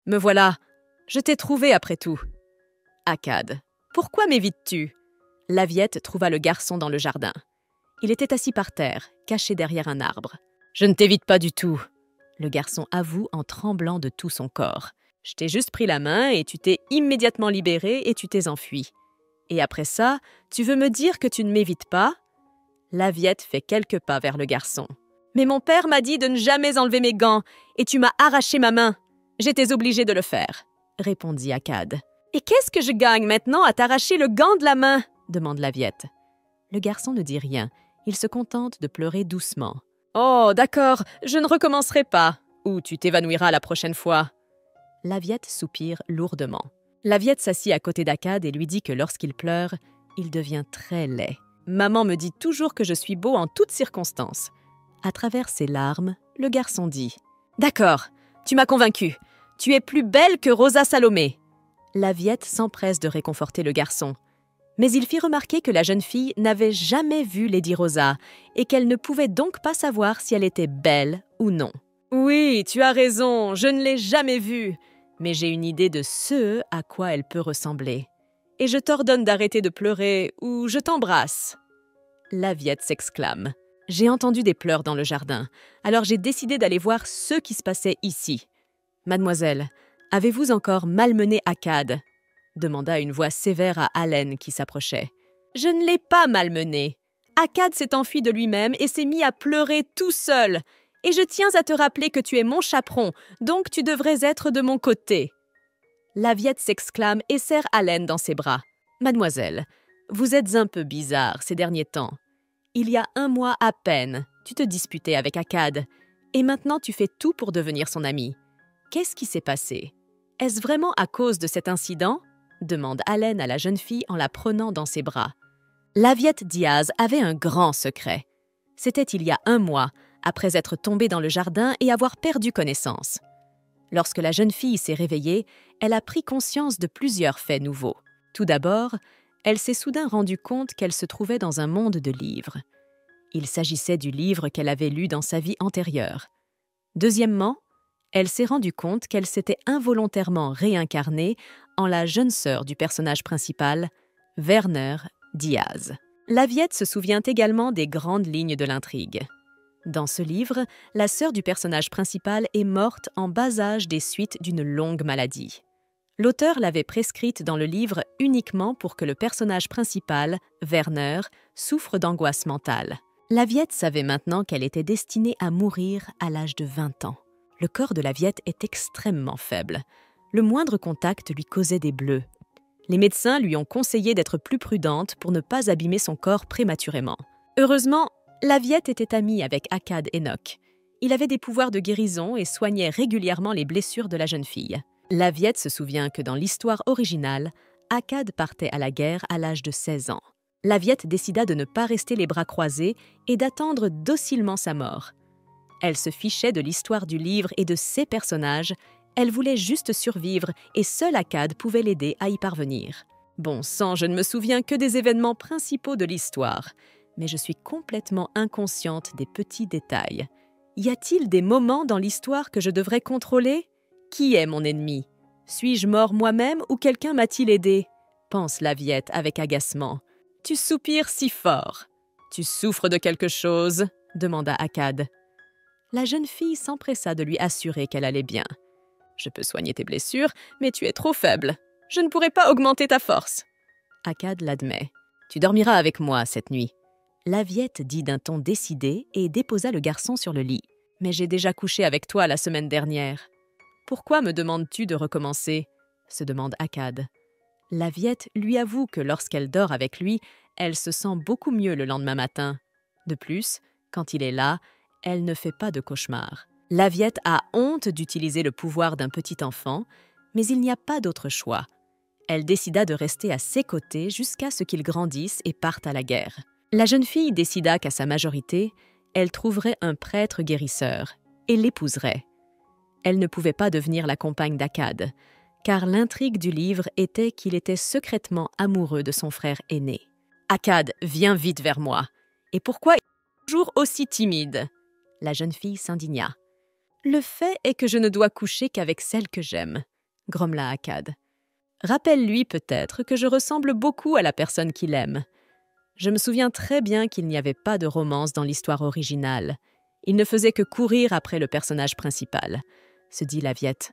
Me voilà. Je t'ai trouvé après tout. Akkad. Pourquoi m'évites-tu? Laviette trouva le garçon dans le jardin. Il était assis par terre, caché derrière un arbre. Je ne t'évite pas du tout. Le garçon avoue en tremblant de tout son corps. Je t'ai juste pris la main et tu t'es immédiatement libéré et tu t'es enfui. Et après ça, tu veux me dire que tu ne m'évites pas? Laviette fait quelques pas vers le garçon. Mais mon père m'a dit de ne jamais enlever mes gants et tu m'as arraché ma main. J'étais obligée de le faire, répondit Akkad. Et qu'est-ce que je gagne maintenant à t'arracher le gant de la main? Demande Laviette. Le garçon ne dit rien. Il se contente de pleurer doucement. Oh, d'accord, je ne recommencerai pas. Ou tu t'évanouiras la prochaine fois. Laviette soupire lourdement. Laviette s'assit à côté d'Akkad et lui dit que lorsqu'il pleure, il devient très laid. Maman me dit toujours que je suis beau en toutes circonstances. À travers ses larmes, le garçon dit « D'accord, tu m'as convaincu. Tu es plus belle que Rosa Salomé. » Laviette s'empresse de réconforter le garçon. Mais il fit remarquer que la jeune fille n'avait jamais vu Lady Rosa et qu'elle ne pouvait donc pas savoir si elle était belle ou non. « Oui, tu as raison, je ne l'ai jamais vue, mais j'ai une idée de ce à quoi elle peut ressembler. Et je t'ordonne d'arrêter de pleurer ou je t'embrasse. » Laviette s'exclame. « J'ai entendu des pleurs dans le jardin, alors j'ai décidé d'aller voir ce qui se passait ici. Mademoiselle, avez-vous encore malmené Akkad ?» demanda une voix sévère à Allen qui s'approchait. « Je ne l'ai pas malmené. Akkad s'est enfui de lui-même et s'est mis à pleurer tout seul. Et je tiens à te rappeler que tu es mon chaperon, donc tu devrais être de mon côté. » Laviette s'exclame et serre Allen dans ses bras. « Mademoiselle, vous êtes un peu bizarre ces derniers temps. Il y a 1 mois à peine, tu te disputais avec Akkad, et maintenant tu fais tout pour devenir son ami. Qu'est-ce qui s'est passé? Est-ce vraiment à cause de cet incident? Demande Allen à la jeune fille en la prenant dans ses bras. Laviette Diaz avait un grand secret. C'était il y a 1 mois, après être tombée dans le jardin et avoir perdu connaissance. Lorsque la jeune fille s'est réveillée, elle a pris conscience de plusieurs faits nouveaux. Tout d'abord, elle s'est soudain rendue compte qu'elle se trouvait dans un monde de livres. Il s'agissait du livre qu'elle avait lu dans sa vie antérieure. Deuxièmement, elle s'est rendue compte qu'elle s'était involontairement réincarnée en la jeune sœur du personnage principal, Werner Diaz. Laviette se souvient également des grandes lignes de l'intrigue. Dans ce livre, la sœur du personnage principal est morte en bas âge des suites d'une longue maladie. L'auteur l'avait prescrite dans le livre uniquement pour que le personnage principal, Werner, souffre d'angoisse mentale. Laviette savait maintenant qu'elle était destinée à mourir à l'âge de 20 ans. Le corps de Laviette est extrêmement faible. Le moindre contact lui causait des bleus. Les médecins lui ont conseillé d'être plus prudente pour ne pas abîmer son corps prématurément. Heureusement, Laviette était amie avec Akkad Enoch. Il avait des pouvoirs de guérison et soignait régulièrement les blessures de la jeune fille. Laviette se souvient que dans l'histoire originale, Akkad partait à la guerre à l'âge de 16 ans. Laviette décida de ne pas rester les bras croisés et d'attendre docilement sa mort. Elle se fichait de l'histoire du livre et de ses personnages, elle voulait juste survivre et seul Akkad pouvait l'aider à y parvenir. Bon sang, je ne me souviens que des événements principaux de l'histoire, mais je suis complètement inconsciente des petits détails. Y a-t-il des moments dans l'histoire que je devrais contrôler? Qui est mon ennemi? Suis-je mort moi-même ou quelqu'un m'a-t-il aidé? Pense Laviette avec agacement. Tu soupires si fort. Tu souffres de quelque chose? Demanda Akkad. La jeune fille s'empressa de lui assurer qu'elle allait bien. Je peux soigner tes blessures, mais tu es trop faible. Je ne pourrai pas augmenter ta force. Akkad l'admet. Tu dormiras avec moi cette nuit. Laviette dit d'un ton décidé et déposa le garçon sur le lit. Mais j'ai déjà couché avec toi la semaine dernière. Pourquoi me demandes-tu de recommencer? Se demande Akkad. Laviette lui avoue que lorsqu'elle dort avec lui, elle se sent beaucoup mieux le lendemain matin. De plus, quand il est là, elle ne fait pas de cauchemars. Laviette a honte d'utiliser le pouvoir d'un petit enfant, mais il n'y a pas d'autre choix. Elle décida de rester à ses côtés jusqu'à ce qu'il grandisse et parte à la guerre. La jeune fille décida qu'à sa majorité, elle trouverait un prêtre guérisseur et l'épouserait. Elle ne pouvait pas devenir la compagne d'Akkad, car l'intrigue du livre était qu'il était secrètement amoureux de son frère aîné. « Akkad, viens vite vers moi. Et pourquoi es-tu toujours aussi timide ?» La jeune fille s'indigna. « Le fait est que je ne dois coucher qu'avec celle que j'aime. grommela Akkad. Rappelle-lui peut-être que je ressemble beaucoup à la personne qu'il aime. Je me souviens très bien qu'il n'y avait pas de romance dans l'histoire originale. Il ne faisait que courir après le personnage principal, se dit Laviette.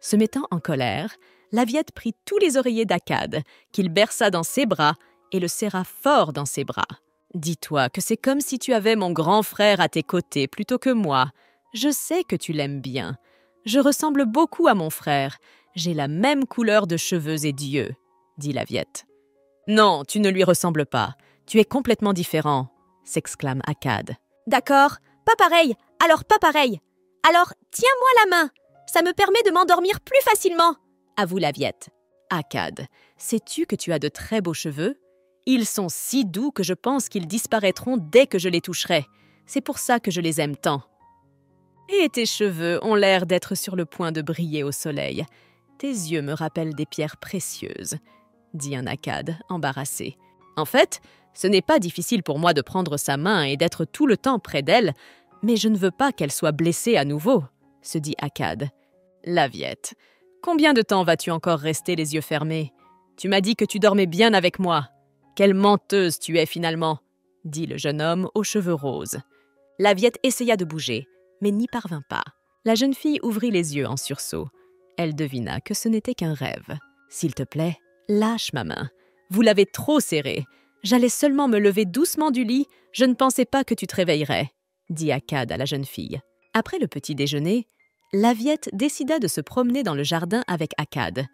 Se mettant en colère, Laviette prit tous les oreillers d'Akkad, qu'il berça dans ses bras et le serra fort dans ses bras. « Dis-toi que c'est comme si tu avais mon grand frère à tes côtés plutôt que moi. Je sais que tu l'aimes bien. Je ressemble beaucoup à mon frère. J'ai la même couleur de cheveux et d'yeux, » dit Laviette. « Non, tu ne lui ressembles pas. Tu es complètement différent, » s'exclame Akkad. « D'accord, pas pareil, alors pas pareil. Alors, tiens-moi la main. Ça me permet de m'endormir plus facilement, » avoue Laviette. « Akkad, sais-tu que tu as de très beaux cheveux ? Ils sont si doux que je pense qu'ils disparaîtront dès que je les toucherai. C'est pour ça que je les aime tant. Et tes cheveux ont l'air d'être sur le point de briller au soleil. Tes yeux me rappellent des pierres précieuses, » dit un Akkad, embarrassé. « En fait, ce n'est pas difficile pour moi de prendre sa main et d'être tout le temps près d'elle, mais je ne veux pas qu'elle soit blessée à nouveau, » se dit Akkad. « Laviette, combien de temps vas-tu encore rester les yeux fermés ? Tu m'as dit que tu dormais bien avec moi. Quelle menteuse tu es finalement, » dit le jeune homme aux cheveux roses. Laviette essaya de bouger, mais n'y parvint pas. La jeune fille ouvrit les yeux en sursaut. Elle devina que ce n'était qu'un rêve. « S'il te plaît, lâche ma main. Vous l'avez trop serrée. J'allais seulement me lever doucement du lit. Je ne pensais pas que tu te réveillerais, » dit Akkad à la jeune fille. Après le petit déjeuner, Laviette décida de se promener dans le jardin avec Akkad.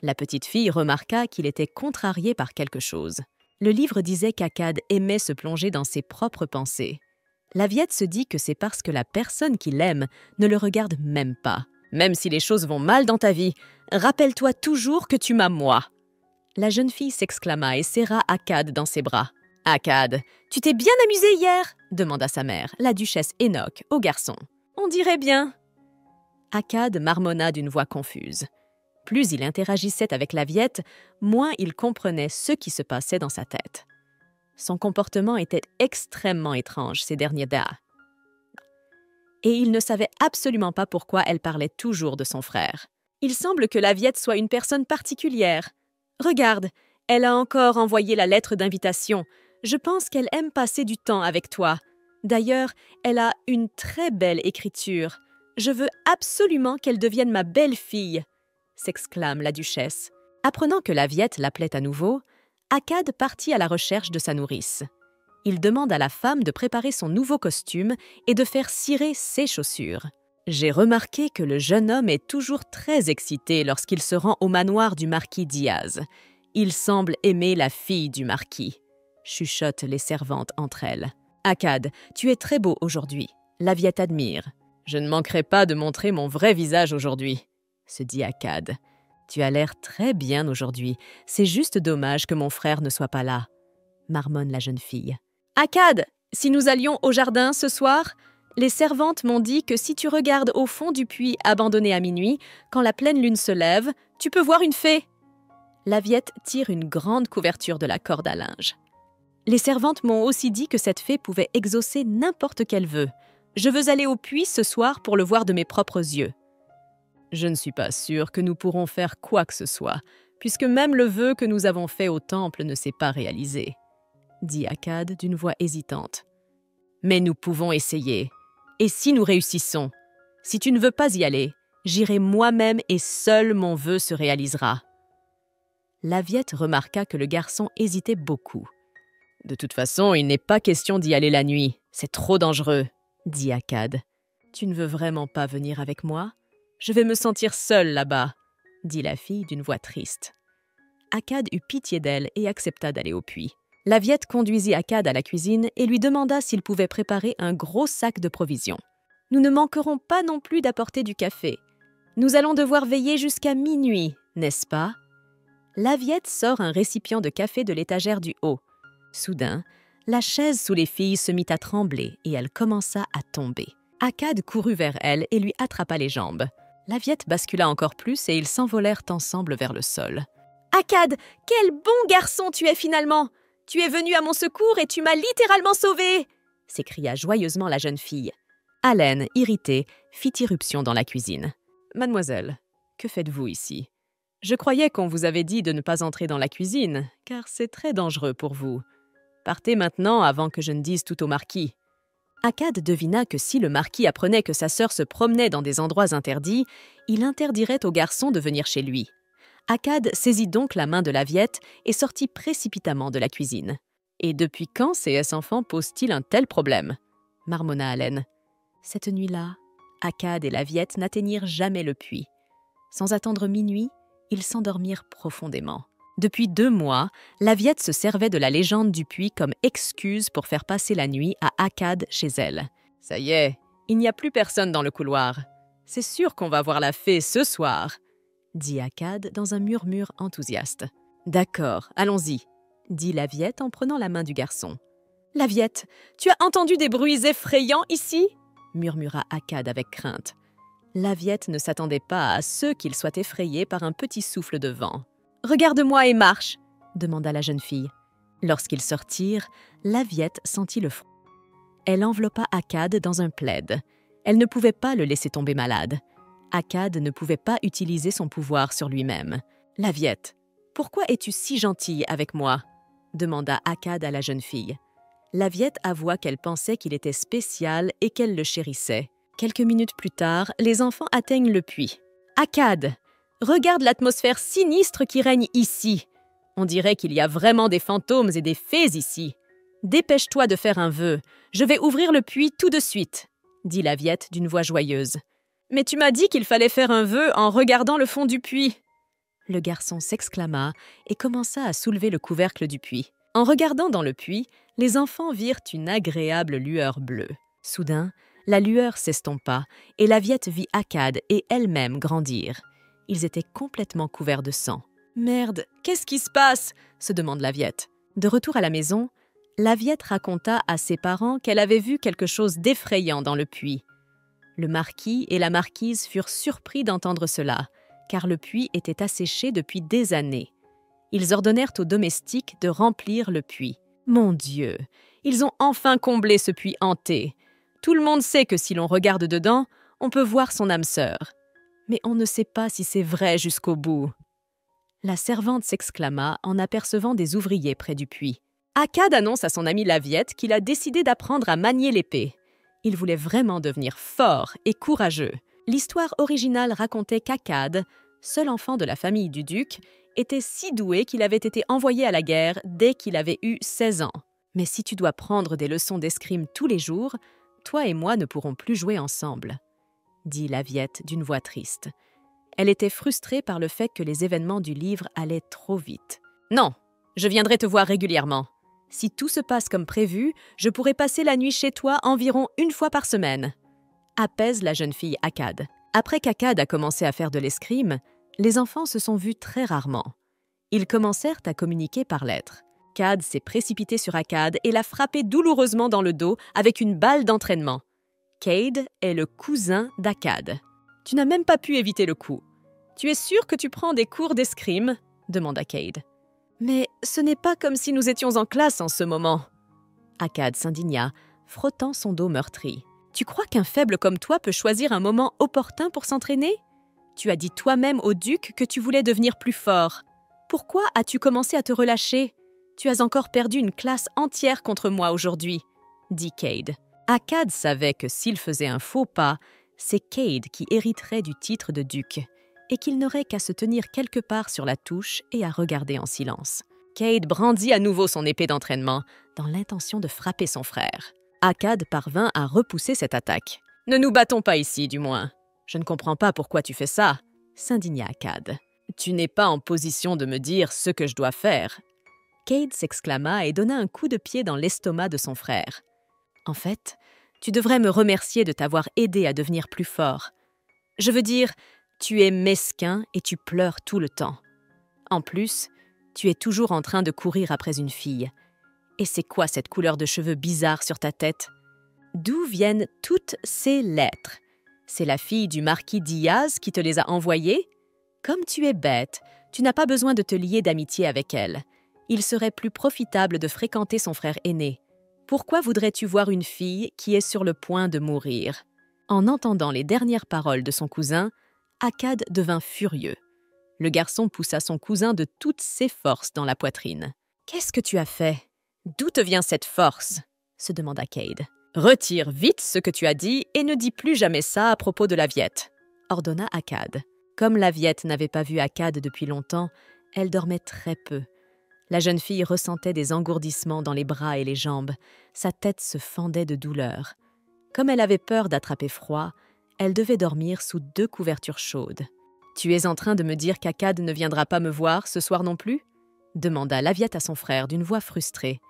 La petite fille remarqua qu'il était contrarié par quelque chose. Le livre disait qu'Akkad aimait se plonger dans ses propres pensées. Laviette se dit que c'est parce que la personne qu'il aime ne le regarde même pas. Même si les choses vont mal dans ta vie, rappelle-toi toujours que tu m'as moi. La jeune fille s'exclama et serra Akkad dans ses bras. « Akkad, tu t'es bien amusé hier ?» demanda sa mère, la duchesse Enoch, au garçon. « On dirait bien. » Akkad marmonna d'une voix confuse. Plus il interagissait avec Laviette, moins il comprenait ce qui se passait dans sa tête. Son comportement était extrêmement étrange ces derniers temps. Et il ne savait absolument pas pourquoi elle parlait toujours de son frère. « Il semble que Laviette soit une personne particulière. Regarde, elle a encore envoyé la lettre d'invitation. Je pense qu'elle aime passer du temps avec toi. D'ailleurs, elle a une très belle écriture. Je veux absolument qu'elle devienne ma belle-fille, » s'exclame la duchesse. Apprenant que Laviette l'appelait à nouveau, Akkad partit à la recherche de sa nourrice. Il demande à la femme de préparer son nouveau costume et de faire cirer ses chaussures. « J'ai remarqué que le jeune homme est toujours très excité lorsqu'il se rend au manoir du marquis Diaz. Il semble aimer la fille du marquis, » chuchotent les servantes entre elles. « Akkad, tu es très beau aujourd'hui. Laviette admire. Je ne manquerai pas de montrer mon vrai visage aujourd'hui, » se dit Akkad. « Tu as l'air très bien aujourd'hui. C'est juste dommage que mon frère ne soit pas là, » marmonne la jeune fille. « Akkad, si nous allions au jardin ce soir, les servantes m'ont dit que si tu regardes au fond du puits abandonné à minuit, quand la pleine lune se lève, tu peux voir une fée. » Laviette tire une grande couverture de la corde à linge. « Les servantes m'ont aussi dit que cette fée pouvait exaucer n'importe quel vœu. Je veux aller au puits ce soir pour le voir de mes propres yeux. » « Je ne suis pas sûre que nous pourrons faire quoi que ce soit, puisque même le vœu que nous avons fait au temple ne s'est pas réalisé, » dit Akkad d'une voix hésitante. « Mais nous pouvons essayer. Et si nous réussissons? Si tu ne veux pas y aller, j'irai moi-même et seul mon vœu se réalisera. » Laviette remarqua que le garçon hésitait beaucoup. « De toute façon, il n'est pas question d'y aller la nuit. C'est trop dangereux, » dit Akkad. « Tu ne veux vraiment pas venir avec moi ? Je vais me sentir seule là-bas, » dit la fille d'une voix triste. Akkad eut pitié d'elle et accepta d'aller au puits. Laviette conduisit Akkad à la cuisine et lui demanda s'il pouvait préparer un gros sac de provisions. « Nous ne manquerons pas non plus d'apporter du café. Nous allons devoir veiller jusqu'à minuit, n'est-ce pas ?» Laviette sort un récipient de café de l'étagère du haut. Soudain, la chaise sous les filles se mit à trembler et elle commença à tomber. Akkad courut vers elle et lui attrapa les jambes. Laviette bascula encore plus et ils s'envolèrent ensemble vers le sol. « Akkad, quel bon garçon tu es finalement! Tu es venu à mon secours et tu m'as littéralement sauvée !» s'écria joyeusement la jeune fille. Haleine, irritée, fit irruption dans la cuisine. « Mademoiselle, Que faites-vous ici? Je croyais qu'on vous avait dit de ne pas entrer dans la cuisine, car c'est très dangereux pour vous. Partez maintenant avant que je ne dise tout au marquis. » Akkad devina que si le marquis apprenait que sa sœur se promenait dans des endroits interdits, il interdirait au garçon de venir chez lui. Akkad saisit donc la main de Laviette et sortit précipitamment de la cuisine. « Et depuis quand ces enfants posent-ils un tel problème ?» marmonna Haleine. Cette nuit-là, Akkad et Laviette n'atteignirent jamais le puits. Sans attendre minuit, ils s'endormirent profondément. Depuis 2 mois, Laviette se servait de la légende du puits comme excuse pour faire passer la nuit à Akkad chez elle. « Ça y est, il n'y a plus personne dans le couloir. C'est sûr qu'on va voir la fée ce soir, » dit Akkad dans un murmure enthousiaste. « D'accord, allons-y, » dit Laviette en prenant la main du garçon. « Laviette, tu as entendu des bruits effrayants ici ?» murmura Akkad avec crainte. Laviette ne s'attendait pas à ce qu'il soit effrayé par un petit souffle de vent. « Regarde-moi et marche !» demanda la jeune fille. Lorsqu'ils sortirent, Laviette sentit le froid. Elle enveloppa Akkad dans un plaid. Elle ne pouvait pas le laisser tomber malade. Akkad ne pouvait pas utiliser son pouvoir sur lui-même. « Laviette, pourquoi es-tu si gentille avec moi ?» demanda Akkad à la jeune fille. Laviette avoua qu'elle pensait qu'il était spécial et qu'elle le chérissait. Quelques minutes plus tard, les enfants atteignent le puits. « Akkad, regarde l'atmosphère sinistre qui règne ici. On dirait qu'il y a vraiment des fantômes et des fées ici. Dépêche-toi de faire un vœu. Je vais ouvrir le puits tout de suite, » dit Laviette d'une voix joyeuse. « Mais tu m'as dit qu'il fallait faire un vœu en regardant le fond du puits. » Le garçon s'exclama et commença à soulever le couvercle du puits. En regardant dans le puits, les enfants virent une agréable lueur bleue. Soudain, la lueur s'estompa et Laviette vit Akkad et elle-même grandir. Ils étaient complètement couverts de sang. « Merde, qu'est-ce qui se passe ?» se demande Laviette. De retour à la maison, Laviette raconta à ses parents qu'elle avait vu quelque chose d'effrayant dans le puits. Le marquis et la marquise furent surpris d'entendre cela, car le puits était asséché depuis des années. Ils ordonnèrent aux domestiques de remplir le puits. Mon Dieu, ils ont enfin comblé ce puits hanté. Tout le monde sait que si l'on regarde dedans, on peut voir son âme sœur. Mais on ne sait pas si c'est vrai jusqu'au bout. La servante s'exclama en apercevant des ouvriers près du puits. Akkad annonce à son amie Laviette qu'il a décidé d'apprendre à manier l'épée. Il voulait vraiment devenir fort et courageux. L'histoire originale racontait qu'Akkad, seul enfant de la famille du duc, était si doué qu'il avait été envoyé à la guerre dès qu'il avait eu 16 ans. Mais si tu dois prendre des leçons d'escrime tous les jours, toi et moi ne pourrons plus jouer ensemble, dit Laviette d'une voix triste. Elle était frustrée par le fait que les événements du livre allaient trop vite. « Non, je viendrai te voir régulièrement. Si tout se passe comme prévu, je pourrai passer la nuit chez toi environ 1 fois par semaine. » apaise la jeune fille Akkad. Après qu'Akkad a commencé à faire de l'escrime, les enfants se sont vus très rarement. Ils commencèrent à communiquer par lettres. Akkad s'est précipité sur Akkad et l'a frappé douloureusement dans le dos avec une balle d'entraînement. Cade est le cousin d'Akkad. « Tu n'as même pas pu éviter le coup. Tu es sûr que tu prends des cours d'escrime ?» demanda Cade. « Mais ce n'est pas comme si nous étions en classe en ce moment. » Akkad s'indigna, frottant son dos meurtri. « Tu crois qu'un faible comme toi peut choisir un moment opportun pour s'entraîner ? Tu as dit toi-même au duc que tu voulais devenir plus fort. Pourquoi as-tu commencé à te relâcher ? Tu as encore perdu une classe entière contre moi aujourd'hui, » dit Cade. Akkad savait que s'il faisait un faux pas, c'est Cade qui hériterait du titre de duc, et qu'il n'aurait qu'à se tenir quelque part sur la touche et à regarder en silence. Cade brandit à nouveau son épée d'entraînement, dans l'intention de frapper son frère. Akkad parvint à repousser cette attaque. « Ne nous battons pas ici, du moins. Je ne comprends pas pourquoi tu fais ça, » s'indigna Akkad. « Tu n'es pas en position de me dire ce que je dois faire. » Cade s'exclama et donna un coup de pied dans l'estomac de son frère. « En fait, tu devrais me remercier de t'avoir aidé à devenir plus fort. Je veux dire, tu es mesquin et tu pleures tout le temps. En plus, tu es toujours en train de courir après une fille. Et c'est quoi cette couleur de cheveux bizarre sur ta tête? D'où viennent toutes ces lettres? C'est la fille du marquis Diaz qui te les a envoyées? Comme tu es bête, tu n'as pas besoin de te lier d'amitié avec elle. Il serait plus profitable de fréquenter son frère aîné. Pourquoi voudrais-tu voir une fille qui est sur le point de mourir? » En entendant les dernières paroles de son cousin, Akkad devint furieux. Le garçon poussa son cousin de toutes ses forces dans la poitrine. « Qu'est-ce que tu as fait? D'où te vient cette force ?» se demanda Cade. « Retire vite ce que tu as dit et ne dis plus jamais ça à propos de Laviette » ordonna Akkad. Comme Laviette n'avait pas vu Akkad depuis longtemps, elle dormait très peu. La jeune fille ressentait des engourdissements dans les bras et les jambes. Sa tête se fendait de douleur. Comme elle avait peur d'attraper froid, elle devait dormir sous 2 couvertures chaudes. « Tu es en train de me dire qu'Akkad ne viendra pas me voir ce soir non plus ?» demanda Laviette à son frère d'une voix frustrée.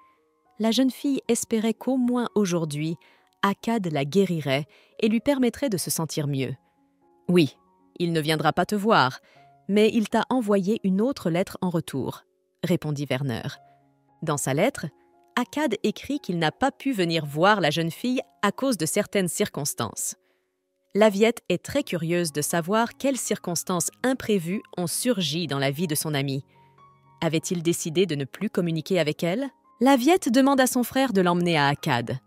La jeune fille espérait qu'au moins aujourd'hui, Akkad la guérirait et lui permettrait de se sentir mieux. « Oui, il ne viendra pas te voir, mais il t'a envoyé une autre lettre en retour, » répondit Werner. Dans sa lettre, Akkad écrit qu'il n'a pas pu venir voir la jeune fille à cause de certaines circonstances. Laviette est très curieuse de savoir quelles circonstances imprévues ont surgi dans la vie de son amie. Avait-il décidé de ne plus communiquer avec elle? Laviette demande à son frère de l'emmener à Akkad.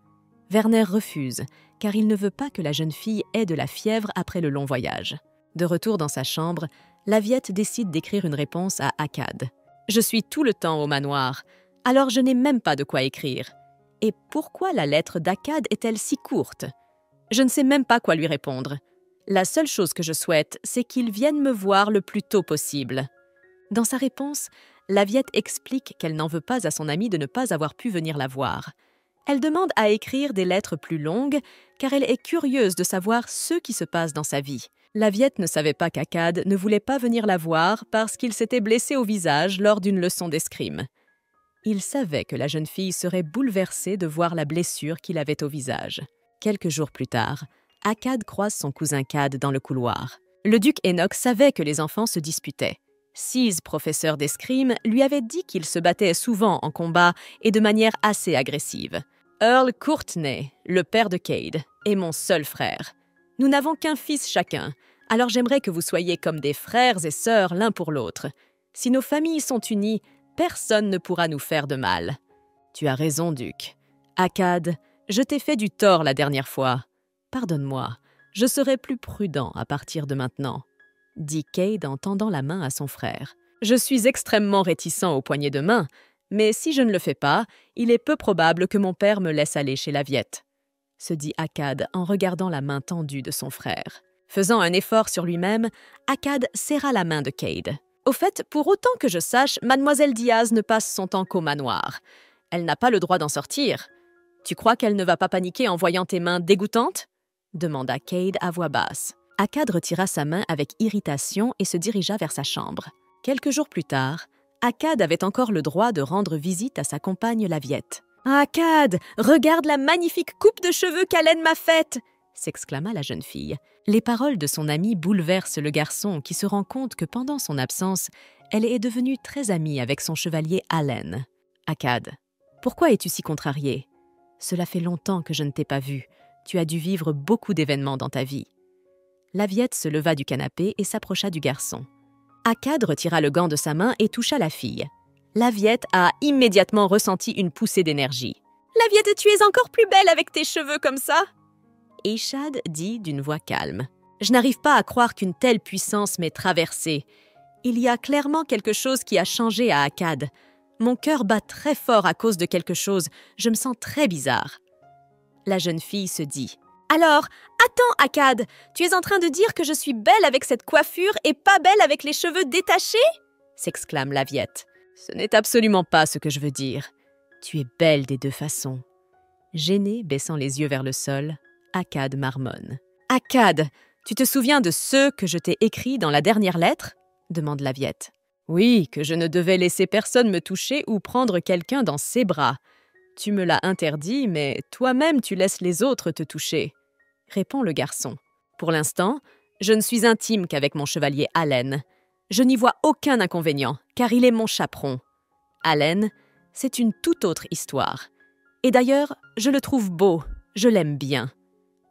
Werner refuse, car il ne veut pas que la jeune fille ait de la fièvre après le long voyage. De retour dans sa chambre, Laviette décide d'écrire une réponse à Akkad. « Je suis tout le temps au manoir, alors je n'ai même pas de quoi écrire. Et pourquoi la lettre d'Akkad est-elle si courte? Je ne sais même pas quoi lui répondre. La seule chose que je souhaite, c'est qu'il vienne me voir le plus tôt possible. » Dans sa réponse, Laviette explique qu'elle n'en veut pas à son amie de ne pas avoir pu venir la voir. Elle demande à écrire des lettres plus longues, car elle est curieuse de savoir ce qui se passe dans sa vie. Laviette ne savait pas qu'Akkad ne voulait pas venir la voir parce qu'il s'était blessé au visage lors d'une leçon d'escrime. Il savait que la jeune fille serait bouleversée de voir la blessure qu'il avait au visage. Quelques jours plus tard, Akkad croise son cousin Cad dans le couloir. Le duc Enoch savait que les enfants se disputaient. Sise, professeur d'escrime, lui avait dit qu'il se battait souvent en combat et de manière assez agressive. Earl Courtney, le père de Cade, est mon seul frère. Nous n'avons qu'un fils chacun, alors j'aimerais que vous soyez comme des frères et sœurs l'un pour l'autre. Si nos familles sont unies, personne ne pourra nous faire de mal. Tu as raison, duc. Akkad, je t'ai fait du tort la dernière fois. Pardonne-moi, je serai plus prudent à partir de maintenant, dit Cade en tendant la main à son frère. Je suis extrêmement réticent aux poignées de main, mais si je ne le fais pas, il est peu probable que mon père me laisse aller chez Laviette, se dit Akkad en regardant la main tendue de son frère. Faisant un effort sur lui-même, Akkad serra la main de Cade. Au fait, pour autant que je sache, mademoiselle Diaz ne passe son temps qu'au manoir. Elle n'a pas le droit d'en sortir. Tu crois qu'elle ne va pas paniquer en voyant tes mains dégoûtantes? Demanda Cade à voix basse. Akkad retira sa main avec irritation et se dirigea vers sa chambre. Quelques jours plus tard, Akkad avait encore le droit de rendre visite à sa compagne Laviette. « Akkad, regarde la magnifique coupe de cheveux qu'Allen m'a faite !» s'exclama la jeune fille. Les paroles de son amie bouleversent le garçon qui se rend compte que pendant son absence, elle est devenue très amie avec son chevalier Allen. « Akkad, pourquoi es-tu si contrariée? Cela fait longtemps que je ne t'ai pas vue. Tu as dû vivre beaucoup d'événements dans ta vie. » Laviette se leva du canapé et s'approcha du garçon. Akkad retira le gant de sa main et toucha la fille. Laviette a immédiatement ressenti une poussée d'énergie. « Laviette, tu es encore plus belle avec tes cheveux comme ça !» Ishad dit d'une voix calme. « Je n'arrive pas à croire qu'une telle puissance m'ait traversée. Il y a clairement quelque chose qui a changé à Akkad. Mon cœur bat très fort à cause de quelque chose. Je me sens très bizarre. » La jeune fille se dit. « Alors, attends, Akkad, tu es en train de dire que je suis belle avec cette coiffure et pas belle avec les cheveux détachés ?» s'exclame Laviette. « Ce n'est absolument pas ce que je veux dire. Tu es belle des deux façons. » Gênée, baissant les yeux vers le sol, Akkad marmonne. « Akkad, tu te souviens de ce que je t'ai écrit dans la dernière lettre ?» demande Laviette. « Oui, que je ne devais laisser personne me toucher ou prendre quelqu'un dans ses bras. Tu me l'as interdit, mais toi-même tu laisses les autres te toucher. » répond le garçon. « Pour l'instant, je ne suis intime qu'avec mon chevalier Allen. Je n'y vois aucun inconvénient, car il est mon chaperon. Allen, c'est une toute autre histoire. Et d'ailleurs, je le trouve beau, je l'aime bien. »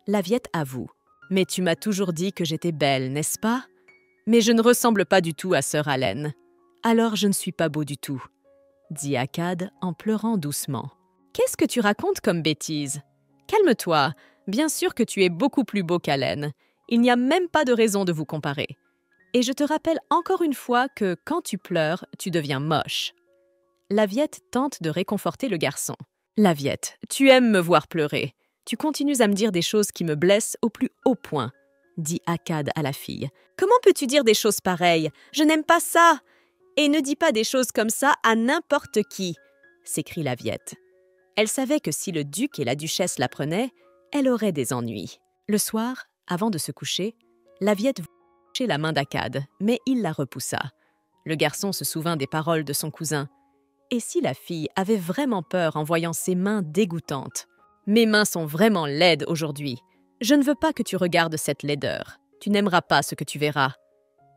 Laviette avoue. « Mais tu m'as toujours dit que j'étais belle, n'est-ce pas? Mais je ne ressemble pas du tout à sœur Allen. Alors je ne suis pas beau du tout, » dit Akkad en pleurant doucement. « Qu'est-ce que tu racontes comme bêtise? Calme-toi, bien sûr que tu es beaucoup plus beau qu'Allen. Il n'y a même pas de raison de vous comparer. Et je te rappelle encore une fois que quand tu pleures, tu deviens moche. » Laviette tente de réconforter le garçon. « Laviette, tu aimes me voir pleurer. Tu continues à me dire des choses qui me blessent au plus haut point, » dit Akkad à la fille. « Comment peux-tu dire des choses pareilles? Je n'aime pas ça! Et ne dis pas des choses comme ça à n'importe qui !» s'écrie Laviette. Elle savait que si le duc et la duchesse l'apprenaient, elle aurait des ennuis. Le soir, avant de se coucher, Laviette voulut toucher la main d'Akkad, mais il la repoussa. Le garçon se souvint des paroles de son cousin. Et si la fille avait vraiment peur en voyant ses mains dégoûtantes? « Mes mains sont vraiment laides aujourd'hui. Je ne veux pas que tu regardes cette laideur. Tu n'aimeras pas ce que tu verras, »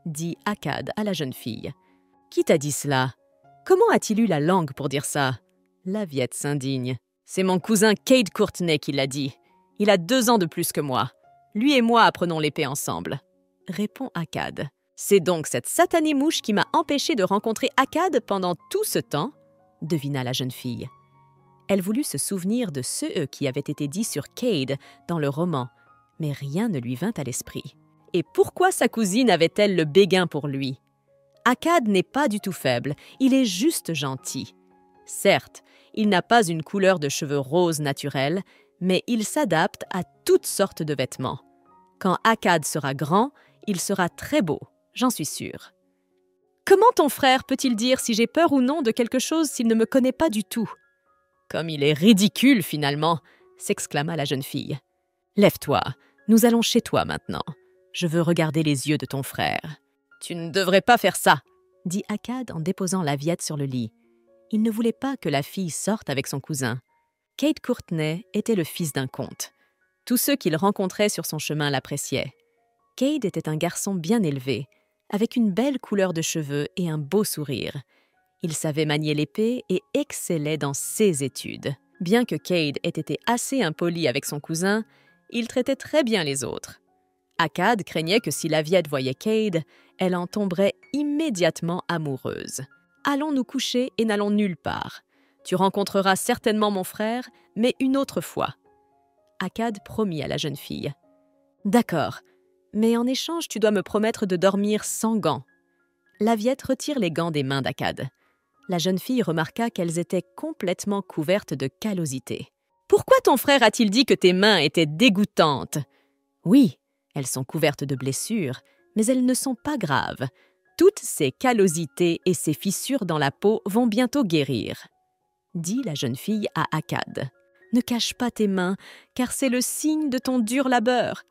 dit Akkad à la jeune fille. « Qui t'a dit cela? Comment a-t-il eu la langue pour dire ça ?» Laviette s'indigne. « C'est mon cousin Cade Courtenay qui l'a dit. Il a 2 ans de plus que moi. Lui et moi apprenons l'épée ensemble, » répond Akkad. « C'est donc cette satanée mouche qui m'a empêché de rencontrer Akkad pendant tout ce temps ?» devina la jeune fille. Elle voulut se souvenir de ceux qui avaient été dits sur Cade dans le roman, mais rien ne lui vint à l'esprit. Et pourquoi sa cousine avait-elle le béguin pour lui? Akkad n'est pas du tout faible, il est juste gentil. Certes, il n'a pas une couleur de cheveux rose naturelle, mais il s'adapte à toutes sortes de vêtements. Quand Akkad sera grand, il sera très beau, j'en suis sûre. Comment ton frère peut-il dire si j'ai peur ou non de quelque chose s'il ne me connaît pas du tout? Comme il est ridicule finalement, s'exclama la jeune fille. Lève-toi, nous allons chez toi maintenant. Je veux regarder les yeux de ton frère. Tu ne devrais pas faire ça, dit Akkad en déposant Laviette sur le lit. Il ne voulait pas que la fille sorte avec son cousin. Cade Courtenay était le fils d'un comte. Tous ceux qu'il rencontrait sur son chemin l'appréciaient. Cade était un garçon bien élevé, avec une belle couleur de cheveux et un beau sourire. Il savait manier l'épée et excellait dans ses études. Bien que Cade ait été assez impoli avec son cousin, il traitait très bien les autres. Akkad craignait que si Laviette voyait Cade, elle en tomberait immédiatement amoureuse. « Allons nous coucher et n'allons nulle part. Tu rencontreras certainement mon frère, mais une autre fois. » Akkad promit à la jeune fille. « D'accord, mais en échange, tu dois me promettre de dormir sans gants. » Laviette retire les gants des mains d'Akkad. La jeune fille remarqua qu'elles étaient complètement couvertes de callosités. « Pourquoi ton frère a-t-il dit que tes mains étaient dégoûtantes? » « Oui, elles sont couvertes de blessures, mais elles ne sont pas graves. Toutes ces callosités et ces fissures dans la peau vont bientôt guérir, » dit la jeune fille à Akkad. « Ne cache pas tes mains, car c'est le signe de ton dur labeur.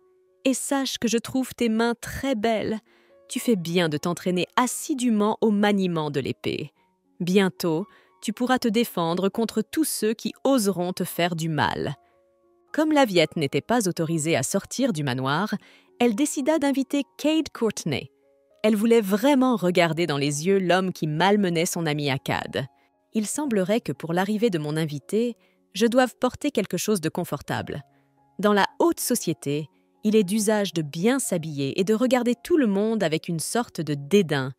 Et sache que je trouve tes mains très belles. Tu fais bien de t'entraîner assidûment au maniement de l'épée. Bientôt, tu pourras te défendre contre tous ceux qui oseront te faire du mal. » Comme Laviette n'était pas autorisée à sortir du manoir, elle décida d'inviter Cade Courtenay. Elle voulait vraiment regarder dans les yeux l'homme qui malmenait son ami Akkad. « Il semblerait que pour l'arrivée de mon invité, je doive porter quelque chose de confortable. Dans la haute société, il est d'usage de bien s'habiller et de regarder tout le monde avec une sorte de dédain.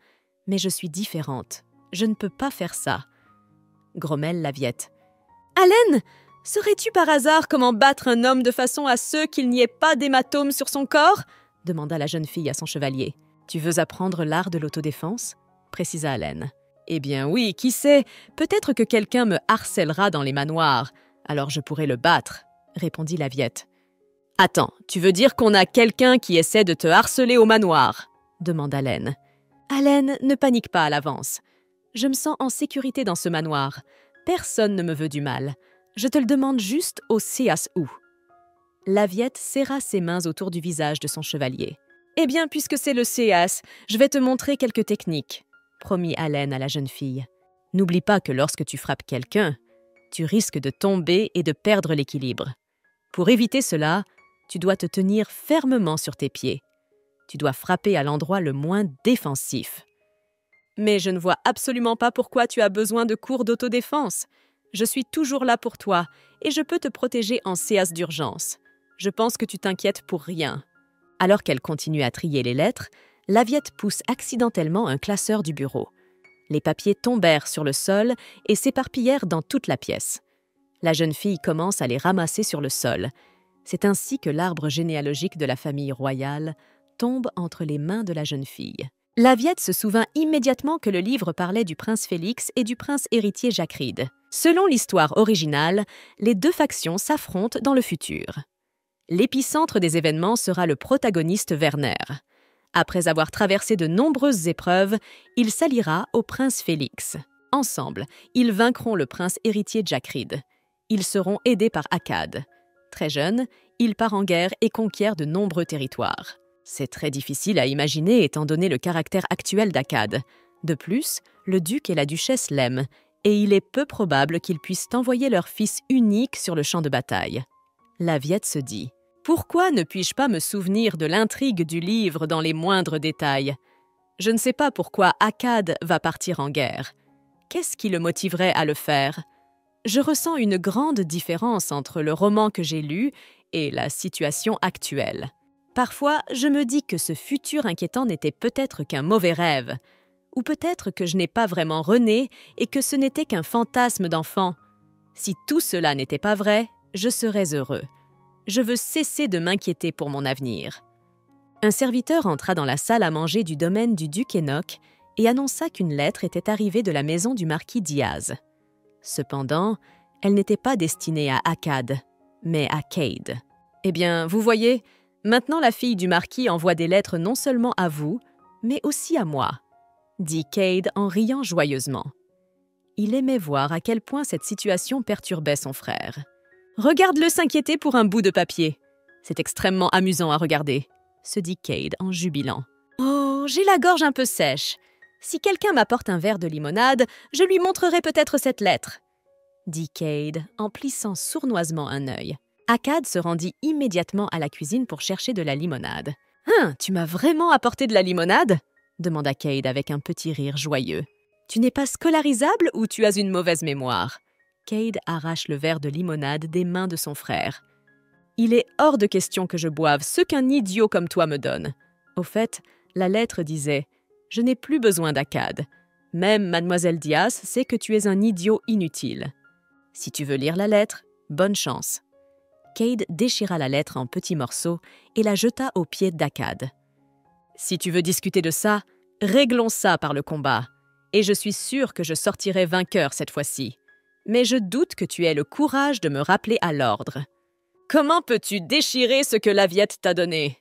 Mais je suis différente. Je ne peux pas faire ça. » grommelle Laviette. « Haleine, saurais-tu par hasard comment battre un homme de façon à ce qu'il n'y ait pas d'hématome sur son corps ?» demanda la jeune fille à son chevalier. « Tu veux apprendre l'art de l'autodéfense ?» précisa Haleine. « Eh bien oui, qui sait, peut-être que quelqu'un me harcèlera dans les manoirs, alors je pourrai le battre, » répondit Laviette. « Attends, tu veux dire qu'on a quelqu'un qui essaie de te harceler au manoir ?» demanda Haleine. « Haleine, ne panique pas à l'avance. Je me sens en sécurité dans ce manoir. Personne ne me veut du mal. Je te le demande juste au CSU. » Laviette serra ses mains autour du visage de son chevalier. « Eh bien, puisque c'est le CS, je vais te montrer quelques techniques, » promit Haleine à la jeune fille. « N'oublie pas que lorsque tu frappes quelqu'un, tu risques de tomber et de perdre l'équilibre. Pour éviter cela, tu dois te tenir fermement sur tes pieds. Tu dois frapper à l'endroit le moins défensif. » « Mais je ne vois absolument pas pourquoi tu as besoin de cours d'autodéfense. Je suis toujours là pour toi et je peux te protéger en séance d'urgence. Je pense que tu t'inquiètes pour rien. » Alors qu'elle continue à trier les lettres, Laviette pousse accidentellement un classeur du bureau. Les papiers tombèrent sur le sol et s'éparpillèrent dans toute la pièce. La jeune fille commence à les ramasser sur le sol. C'est ainsi que l'arbre généalogique de la famille royale tombe entre les mains de la jeune fille. Laviette se souvint immédiatement que le livre parlait du prince Félix et du prince héritier Jacride. Selon l'histoire originale, les deux factions s'affrontent dans le futur. L'épicentre des événements sera le protagoniste Werner. Après avoir traversé de nombreuses épreuves, il s'alliera au prince Félix. Ensemble, ils vaincront le prince héritier Jacride. Ils seront aidés par Akkad. Très jeune, il part en guerre et conquiert de nombreux territoires. C'est très difficile à imaginer étant donné le caractère actuel d'Akkad. De plus, le duc et la duchesse l'aiment, et il est peu probable qu'ils puissent envoyer leur fils unique sur le champ de bataille. Laviette se dit « Pourquoi ne puis-je pas me souvenir de l'intrigue du livre dans les moindres détails ? Je ne sais pas pourquoi Akkad va partir en guerre. Qu'est-ce qui le motiverait à le faire ? Je ressens une grande différence entre le roman que j'ai lu et la situation actuelle. Parfois, je me dis que ce futur inquiétant n'était peut-être qu'un mauvais rêve, ou peut-être que je n'ai pas vraiment rené et que ce n'était qu'un fantasme d'enfant. Si tout cela n'était pas vrai, je serais heureux. Je veux cesser de m'inquiéter pour mon avenir. » Un serviteur entra dans la salle à manger du domaine du duc Enoch et annonça qu'une lettre était arrivée de la maison du marquis Diaz. Cependant, elle n'était pas destinée à Akkad, mais à Cade. « Eh bien, vous voyez, maintenant la fille du marquis envoie des lettres non seulement à vous, mais aussi à moi, » dit Cade en riant joyeusement. Il aimait voir à quel point cette situation perturbait son frère. « Regarde-le s'inquiéter pour un bout de papier. C'est extrêmement amusant à regarder, » se dit Cade en jubilant. « Oh, j'ai la gorge un peu sèche. Si quelqu'un m'apporte un verre de limonade, je lui montrerai peut-être cette lettre, » dit Cade en plissant sournoisement un œil. Akkad se rendit immédiatement à la cuisine pour chercher de la limonade. « Hein, tu m'as vraiment apporté de la limonade ?» demanda Cade avec un petit rire joyeux. « Tu n'es pas scolarisable ou tu as une mauvaise mémoire ?» Cade arrache le verre de limonade des mains de son frère. « Il est hors de question que je boive ce qu'un idiot comme toi me donne. Au fait, la lettre disait « Je n'ai plus besoin d'Akkad. Même mademoiselle Diaz sait que tu es un idiot inutile. Si tu veux lire la lettre, bonne chance. » Cade déchira la lettre en petits morceaux et la jeta aux pieds d'Akkad. « Si tu veux discuter de ça, réglons ça par le combat. Et je suis sûr que je sortirai vainqueur cette fois-ci. Mais je doute que tu aies le courage de me rappeler à l'ordre. Comment peux-tu déchirer ce que Laviette t'a donné ?»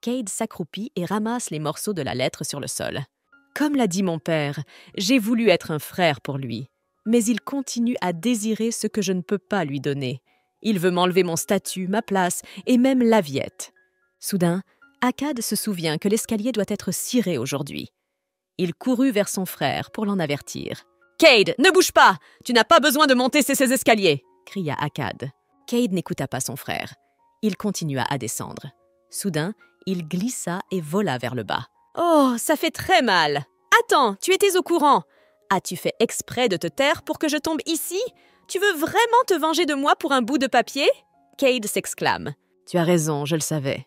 Cade s'accroupit et ramasse les morceaux de la lettre sur le sol. « Comme l'a dit mon père, j'ai voulu être un frère pour lui. Mais il continue à désirer ce que je ne peux pas lui donner. Il veut m'enlever mon statut, ma place et même Laviette. » Soudain, Akkad se souvient que l'escalier doit être ciré aujourd'hui. Il courut vers son frère pour l'en avertir. « Cade, ne bouge pas! Tu n'as pas besoin de monter ces escaliers !» cria Akkad. Cade n'écouta pas son frère. Il continua à descendre. Soudain, il glissa et vola vers le bas. « Oh, ça fait très mal! Attends, tu étais au courant! As-tu fait exprès de te taire pour que je tombe ici? Tu veux vraiment te venger de moi pour un bout de papier ?» Cade s'exclame. « Tu as raison, je le savais.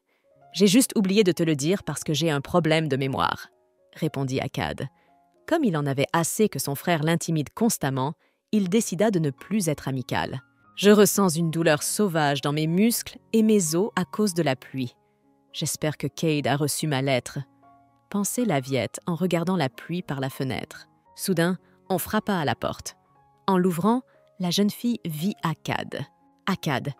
J'ai juste oublié de te le dire parce que j'ai un problème de mémoire, » répondit Akkad. Comme il en avait assez que son frère l'intimide constamment, il décida de ne plus être amical. « Je ressens une douleur sauvage dans mes muscles et mes os à cause de la pluie. J'espère que Cade a reçu ma lettre. » pensait Laviette en regardant la pluie par la fenêtre. Soudain, on frappa à la porte. En l'ouvrant, la jeune fille vit Akkad. « Akkad,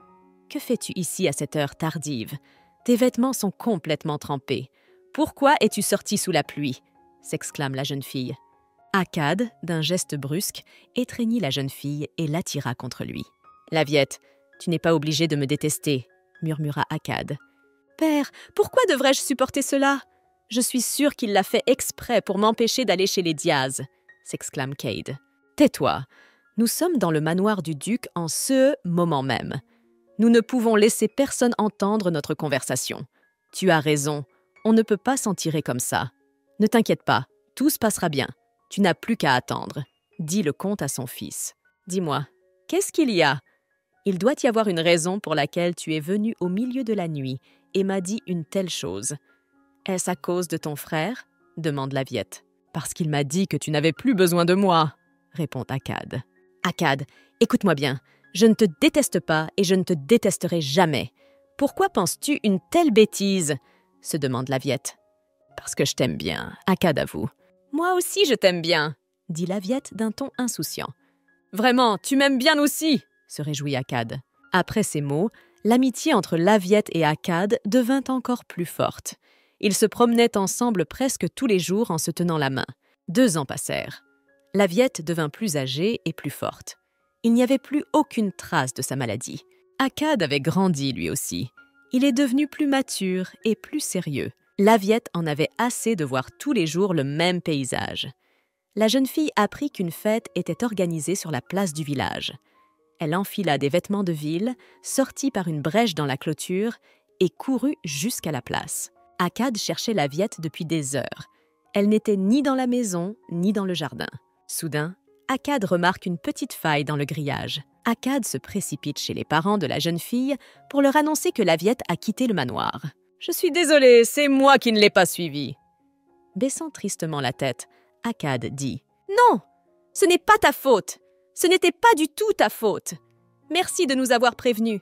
que fais-tu ici à cette heure tardive? Tes vêtements sont complètement trempés. Pourquoi es-tu sorti sous la pluie ?» s'exclame la jeune fille. Akkad, d'un geste brusque, étreignit la jeune fille et l'attira contre lui. « Laviette, tu n'es pas obligée de me détester, » murmura Akkad. « Père, pourquoi devrais-je supporter cela? Je suis sûre qu'il l'a fait exprès pour m'empêcher d'aller chez les Diaz, » s'exclame Cade. « Tais-toi. Nous sommes dans le manoir du duc en ce moment même. Nous ne pouvons laisser personne entendre notre conversation. Tu as raison, on ne peut pas s'en tirer comme ça. Ne t'inquiète pas, tout se passera bien. Tu n'as plus qu'à attendre, » dit le comte à son fils. « Dis-moi, qu'est-ce qu'il y a? Il doit y avoir une raison pour laquelle tu es venu au milieu de la nuit et m'as dit une telle chose. Est-ce à cause de ton frère ?» demande Laviette. « Parce qu'il m'a dit que tu n'avais plus besoin de moi, » répond Akkad. « Akkad, écoute-moi bien. Je ne te déteste pas et je ne te détesterai jamais. Pourquoi penses-tu une telle bêtise? se demande Laviette. Parce que je t'aime bien, Akkad avoue. Moi aussi je t'aime bien, dit Laviette d'un ton insouciant. Vraiment, tu m'aimes bien aussi, se réjouit Akkad. Après ces mots, l'amitié entre Laviette et Akkad devint encore plus forte. Ils se promenaient ensemble presque tous les jours en se tenant la main. 2 ans passèrent. Laviette devint plus âgée et plus forte. Il n'y avait plus aucune trace de sa maladie. Akkad avait grandi lui aussi. Il est devenu plus mature et plus sérieux. Laviette en avait assez de voir tous les jours le même paysage. La jeune fille apprit qu'une fête était organisée sur la place du village. Elle enfila des vêtements de ville, sortit par une brèche dans la clôture et courut jusqu'à la place. Akkad cherchait Laviette depuis des heures. Elle n'était ni dans la maison, ni dans le jardin. Soudain, Akkad remarque une petite faille dans le grillage. Akkad se précipite chez les parents de la jeune fille pour leur annoncer que Laviette a quitté le manoir. « Je suis désolée, c'est moi qui ne l'ai pas suivie. » Baissant tristement la tête, Akkad dit « Non, ce n'est pas ta faute. Ce n'était pas du tout ta faute. Merci de nous avoir prévenus.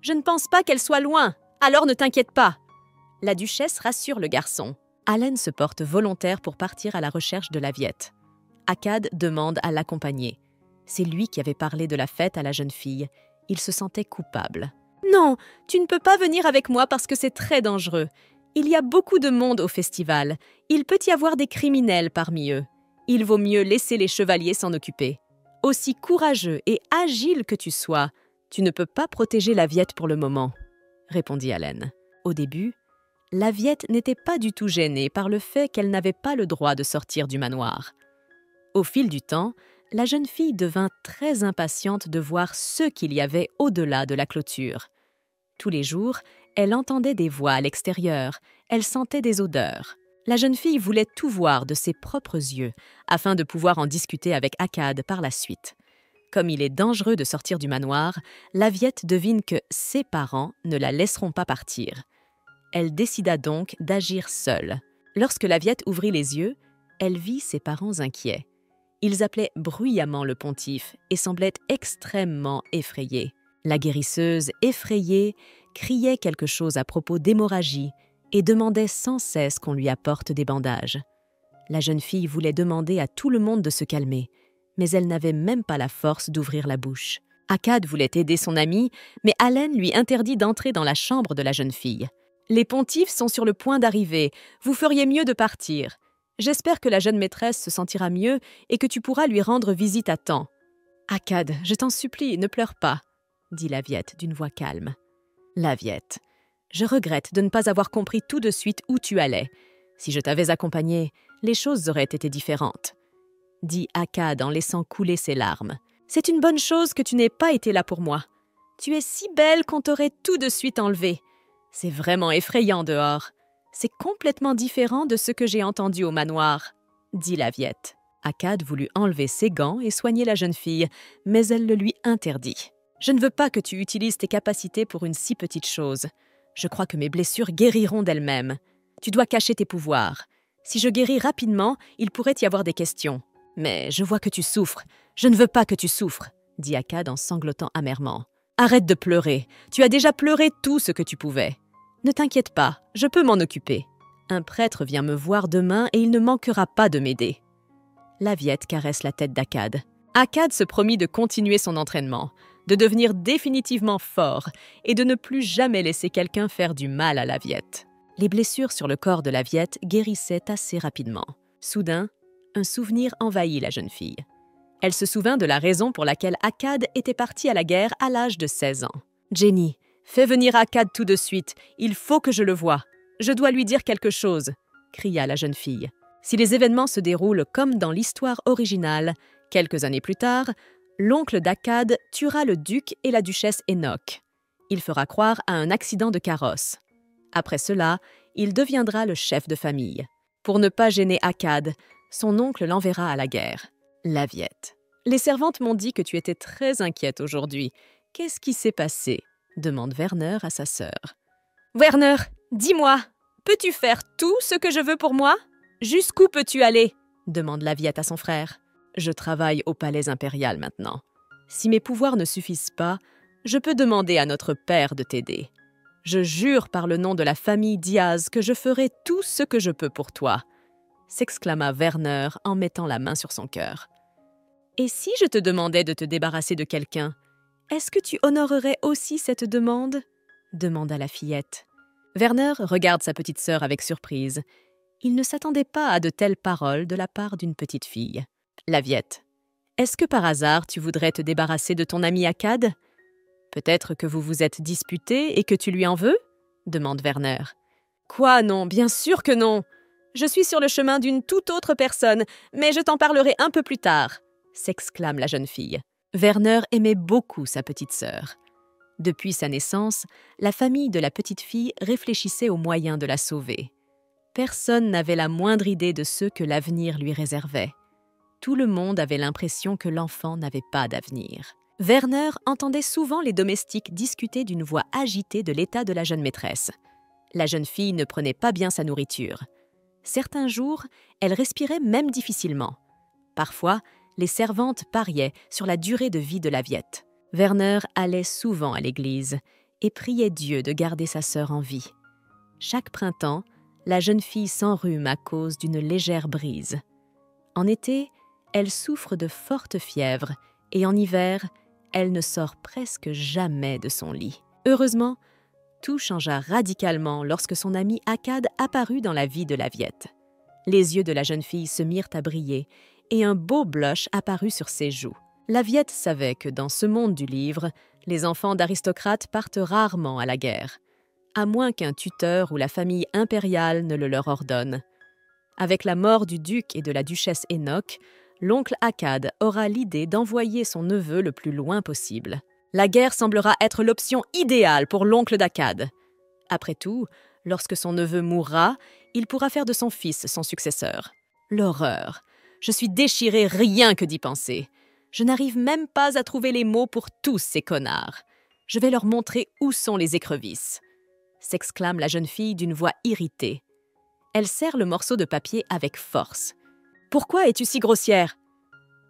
Je ne pense pas qu'elle soit loin, alors ne t'inquiète pas. » La duchesse rassure le garçon. Allen se porte volontaire pour partir à la recherche de Laviette. Akkad demande à l'accompagner. C'est lui qui avait parlé de la fête à la jeune fille. Il se sentait coupable. « Non, tu ne peux pas venir avec moi parce que c'est très dangereux. Il y a beaucoup de monde au festival. Il peut y avoir des criminels parmi eux. Il vaut mieux laisser les chevaliers s'en occuper. Aussi courageux et agile que tu sois, tu ne peux pas protéger Laviette pour le moment, » répondit Allen. Au début, Laviette n'était pas du tout gênée par le fait qu'elle n'avait pas le droit de sortir du manoir. Au fil du temps, la jeune fille devint très impatiente de voir ce qu'il y avait au-delà de la clôture. Tous les jours, elle entendait des voix à l'extérieur, elle sentait des odeurs. La jeune fille voulait tout voir de ses propres yeux, afin de pouvoir en discuter avec Akkad par la suite. Comme il est dangereux de sortir du manoir, Laviette devine que ses parents ne la laisseront pas partir. Elle décida donc d'agir seule. Lorsque Laviette ouvrit les yeux, elle vit ses parents inquiets. Ils appelaient bruyamment le pontife et semblaient extrêmement effrayés. La guérisseuse, effrayée, criait quelque chose à propos d'hémorragie et demandait sans cesse qu'on lui apporte des bandages. La jeune fille voulait demander à tout le monde de se calmer, mais elle n'avait même pas la force d'ouvrir la bouche. Akkad voulait aider son amie, mais Allen lui interdit d'entrer dans la chambre de la jeune fille. « Les pontifes sont sur le point d'arriver. Vous feriez mieux de partir. J'espère que la jeune maîtresse se sentira mieux et que tu pourras lui rendre visite à temps. »« Akkad, je t'en supplie, ne pleure pas, » dit Laviette d'une voix calme. « Laviette, je regrette de ne pas avoir compris tout de suite où tu allais. Si je t'avais accompagnée, les choses auraient été différentes, » dit Akkad en laissant couler ses larmes. « C'est une bonne chose que tu n'aies pas été là pour moi. Tu es si belle qu'on t'aurait tout de suite enlevée. C'est vraiment effrayant dehors. C'est complètement différent de ce que j'ai entendu au manoir, » dit Laviette. Akkad voulut enlever ses gants et soigner la jeune fille, mais elle le lui interdit. « Je ne veux pas que tu utilises tes capacités pour une si petite chose. Je crois que mes blessures guériront d'elles-mêmes. Tu dois cacher tes pouvoirs. Si je guéris rapidement, il pourrait y avoir des questions. Mais je vois que tu souffres. Je ne veux pas que tu souffres, » dit Akkad en sanglotant amèrement. « Arrête de pleurer. Tu as déjà pleuré tout ce que tu pouvais. Ne t'inquiète pas, je peux m'en occuper. Un prêtre vient me voir demain et il ne manquera pas de m'aider. » Laviette caresse la tête d'Akkad. Akkad se promit de continuer son entraînement, de devenir définitivement fort et de ne plus jamais laisser quelqu'un faire du mal à Laviette. Les blessures sur le corps de Laviette guérissaient assez rapidement. Soudain, un souvenir envahit la jeune fille. Elle se souvint de la raison pour laquelle Akkad était parti à la guerre à l'âge de 16 ans. « Jenny, fais venir Akkad tout de suite, il faut que je le voie. Je dois lui dire quelque chose, » cria la jeune fille. Si les événements se déroulent comme dans l'histoire originale, quelques années plus tard, l'oncle d'Akkad tuera le duc et la duchesse Enoch. Il fera croire à un accident de carrosse. Après cela, il deviendra le chef de famille. Pour ne pas gêner Akkad, son oncle l'enverra à la guerre. Laviette, les servantes m'ont dit que tu étais très inquiète aujourd'hui. Qu'est-ce qui s'est passé ? Demande Werner à sa sœur. Werner, dis-moi, peux-tu faire tout ce que je veux pour moi ? Jusqu'où peux-tu aller ? Demande Laviette à son frère. Je travaille au palais impérial maintenant. Si mes pouvoirs ne suffisent pas, je peux demander à notre père de t'aider. Je jure par le nom de la famille Diaz que je ferai tout ce que je peux pour toi, s'exclama Werner en mettant la main sur son cœur. Et si je te demandais de te débarrasser de quelqu'un, est-ce que tu honorerais aussi cette demande ? Demanda la fillette. Werner regarde sa petite sœur avec surprise. Il ne s'attendait pas à de telles paroles de la part d'une petite fille. Laviette, est-ce que par hasard tu voudrais te débarrasser de ton ami Akkad ? Peut-être que vous vous êtes disputés et que tu lui en veux ? Demande Werner. Quoi, non, bien sûr que non. Je suis sur le chemin d'une toute autre personne, mais je t'en parlerai un peu plus tard, s'exclame la jeune fille. Werner aimait beaucoup sa petite sœur. Depuis sa naissance, la famille de la petite fille réfléchissait aux moyens de la sauver. Personne n'avait la moindre idée de ce que l'avenir lui réservait. Tout le monde avait l'impression que l'enfant n'avait pas d'avenir. Werner entendait souvent les domestiques discuter d'une voix agitée de l'état de la jeune maîtresse. La jeune fille ne prenait pas bien sa nourriture. Certains jours, elle respirait même difficilement. Parfois, les servantes pariaient sur la durée de vie de Laviette. Werner allait souvent à l'église et priait Dieu de garder sa sœur en vie. Chaque printemps, la jeune fille s'enrhume à cause d'une légère brise. En été, elle souffre de fortes fièvres et en hiver, elle ne sort presque jamais de son lit. Heureusement, tout changea radicalement lorsque son ami Akkad apparut dans la vie de Laviette. Les yeux de la jeune fille se mirent à briller et un beau blush apparut sur ses joues. Laviette savait que dans ce monde du livre, les enfants d'aristocrates partent rarement à la guerre, à moins qu'un tuteur ou la famille impériale ne le leur ordonne. Avec la mort du duc et de la duchesse Enoch, l'oncle Akkad aura l'idée d'envoyer son neveu le plus loin possible. La guerre semblera être l'option idéale pour l'oncle d'Akkad. Après tout, lorsque son neveu mourra, il pourra faire de son fils son successeur. L'horreur! Je suis déchirée rien que d'y penser. Je n'arrive même pas à trouver les mots pour tous ces connards. Je vais leur montrer où sont les écrevisses, s'exclame la jeune fille d'une voix irritée. Elle serre le morceau de papier avec force. Pourquoi es-tu si grossière ?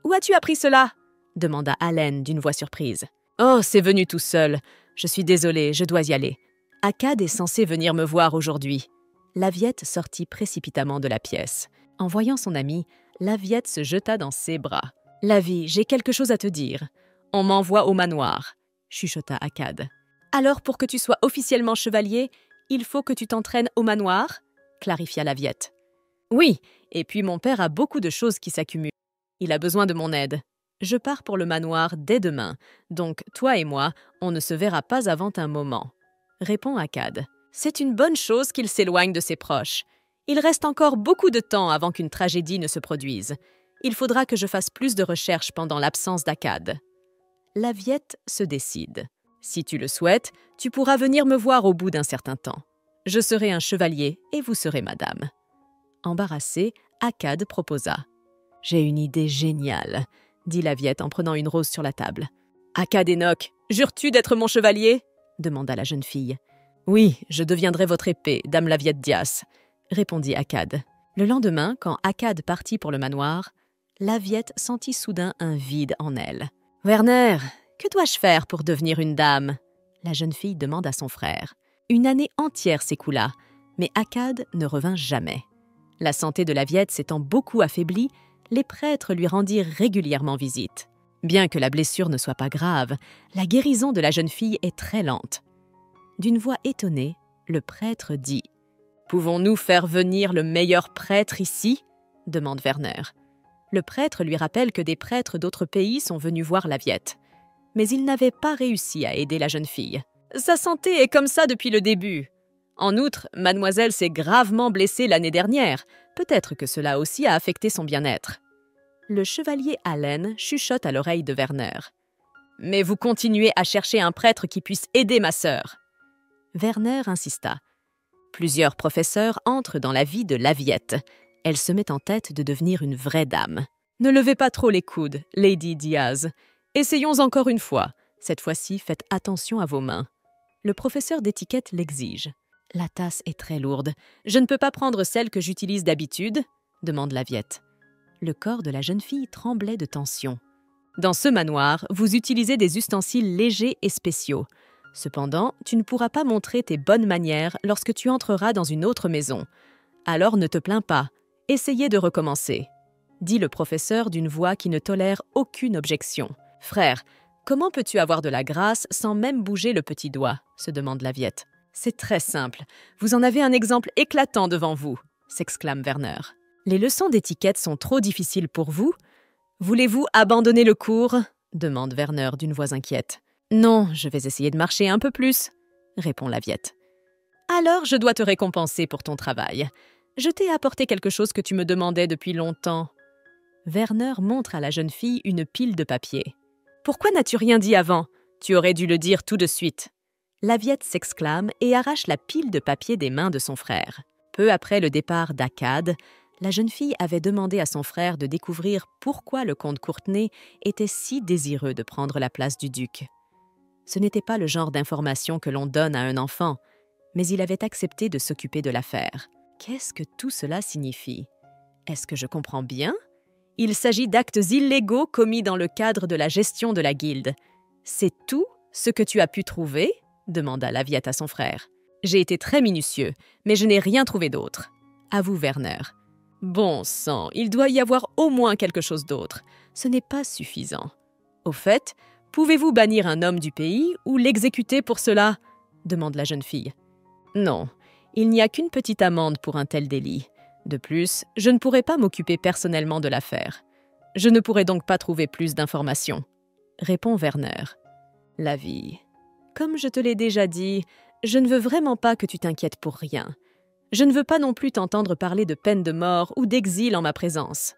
Où as-tu appris cela ? Demanda Allen d'une voix surprise. Oh, c'est venu tout seul. Je suis désolée, je dois y aller. Akkad est censé venir me voir aujourd'hui. Laviette sortit précipitamment de la pièce. En voyant son amie, Laviette se jeta dans ses bras. « Lavie, j'ai quelque chose à te dire. On m'envoie au manoir, » chuchota Akkad. « Alors, pour que tu sois officiellement chevalier, il faut que tu t'entraînes au manoir ?» clarifia Laviette. « Oui, et puis mon père a beaucoup de choses qui s'accumulent. Il a besoin de mon aide. Je pars pour le manoir dès demain, donc toi et moi, on ne se verra pas avant un moment. » répond Akkad. « C'est une bonne chose qu'il s'éloigne de ses proches. Il reste encore beaucoup de temps avant qu'une tragédie ne se produise. Il faudra que je fasse plus de recherches pendant l'absence d'Akkad. » Laviette se décide. « Si tu le souhaites, tu pourras venir me voir au bout d'un certain temps. Je serai un chevalier et vous serez madame. » Embarrassé, Akkad proposa. « J'ai une idée géniale, » dit Laviette en prenant une rose sur la table. « Akkad Enoch, jures-tu d'être mon chevalier ?» demanda la jeune fille. « Oui, je deviendrai votre épée, dame Laviette Diaz, » répondit Akkad. Le lendemain, quand Akkad partit pour le manoir, Laviette sentit soudain un vide en elle. « Werner, que dois-je faire pour devenir une dame ?» la jeune fille demande à son frère. Une année entière s'écoula, mais Akkad ne revint jamais. La santé de Laviette s'étant beaucoup affaiblie, les prêtres lui rendirent régulièrement visite. Bien que la blessure ne soit pas grave, la guérison de la jeune fille est très lente. D'une voix étonnée, le prêtre dit « Pouvons-nous faire venir le meilleur prêtre ici ?» demande Werner. Le prêtre lui rappelle que des prêtres d'autres pays sont venus voir Laviette. Mais il n'avait pas réussi à aider la jeune fille. Sa santé est comme ça depuis le début. En outre, mademoiselle s'est gravement blessée l'année dernière. Peut-être que cela aussi a affecté son bien-être. Le chevalier Allen chuchote à l'oreille de Werner. « Mais vous continuez à chercher un prêtre qui puisse aider ma sœur. » Werner insista. Plusieurs professeurs entrent dans la vie de Laviette. Elle se met en tête de devenir une vraie dame. « Ne levez pas trop les coudes, Lady Diaz. Essayons encore une fois. Cette fois-ci, faites attention à vos mains. » Le professeur d'étiquette l'exige. « La tasse est très lourde. Je ne peux pas prendre celle que j'utilise d'habitude ?» demande Laviette. Le corps de la jeune fille tremblait de tension. « Dans ce manoir, vous utilisez des ustensiles légers et spéciaux. Cependant, tu ne pourras pas montrer tes bonnes manières lorsque tu entreras dans une autre maison. Alors ne te plains pas, essayez de recommencer, dit le professeur d'une voix qui ne tolère aucune objection. Frère, comment peux-tu avoir de la grâce sans même bouger le petit doigt, se demande Laviette. C'est très simple, vous en avez un exemple éclatant devant vous, s'exclame Werner. Les leçons d'étiquette sont trop difficiles pour vous? Voulez-vous abandonner le cours? Demande Werner d'une voix inquiète. Non, je vais essayer de marcher un peu plus, répond Laviette. Alors je dois te récompenser pour ton travail. Je t'ai apporté quelque chose que tu me demandais depuis longtemps. Werner montre à la jeune fille une pile de papier. Pourquoi n'as-tu rien dit avant? Tu aurais dû le dire tout de suite. Laviette s'exclame et arrache la pile de papier des mains de son frère. Peu après le départ d'Akkad, la jeune fille avait demandé à son frère de découvrir pourquoi le comte Courtenay était si désireux de prendre la place du duc. Ce n'était pas le genre d'information que l'on donne à un enfant, mais il avait accepté de s'occuper de l'affaire. Qu'est-ce que tout cela signifie? Est-ce que je comprends bien? Il s'agit d'actes illégaux commis dans le cadre de la gestion de la guilde. C'est tout ce que tu as pu trouver? Demanda Laviette à son frère. J'ai été très minutieux, mais je n'ai rien trouvé d'autre. Avoue Werner. Bon sang, il doit y avoir au moins quelque chose d'autre. Ce n'est pas suffisant. Au fait, pouvez-vous bannir un homme du pays ou l'exécuter pour cela? Demande la jeune fille. Non, il n'y a qu'une petite amende pour un tel délit. De plus, je ne pourrai pas m'occuper personnellement de l'affaire. Je ne pourrai donc pas trouver plus d'informations, répond Werner. La vie. Comme je te l'ai déjà dit, je ne veux vraiment pas que tu t'inquiètes pour rien. Je ne veux pas non plus t'entendre parler de peine de mort ou d'exil en ma présence.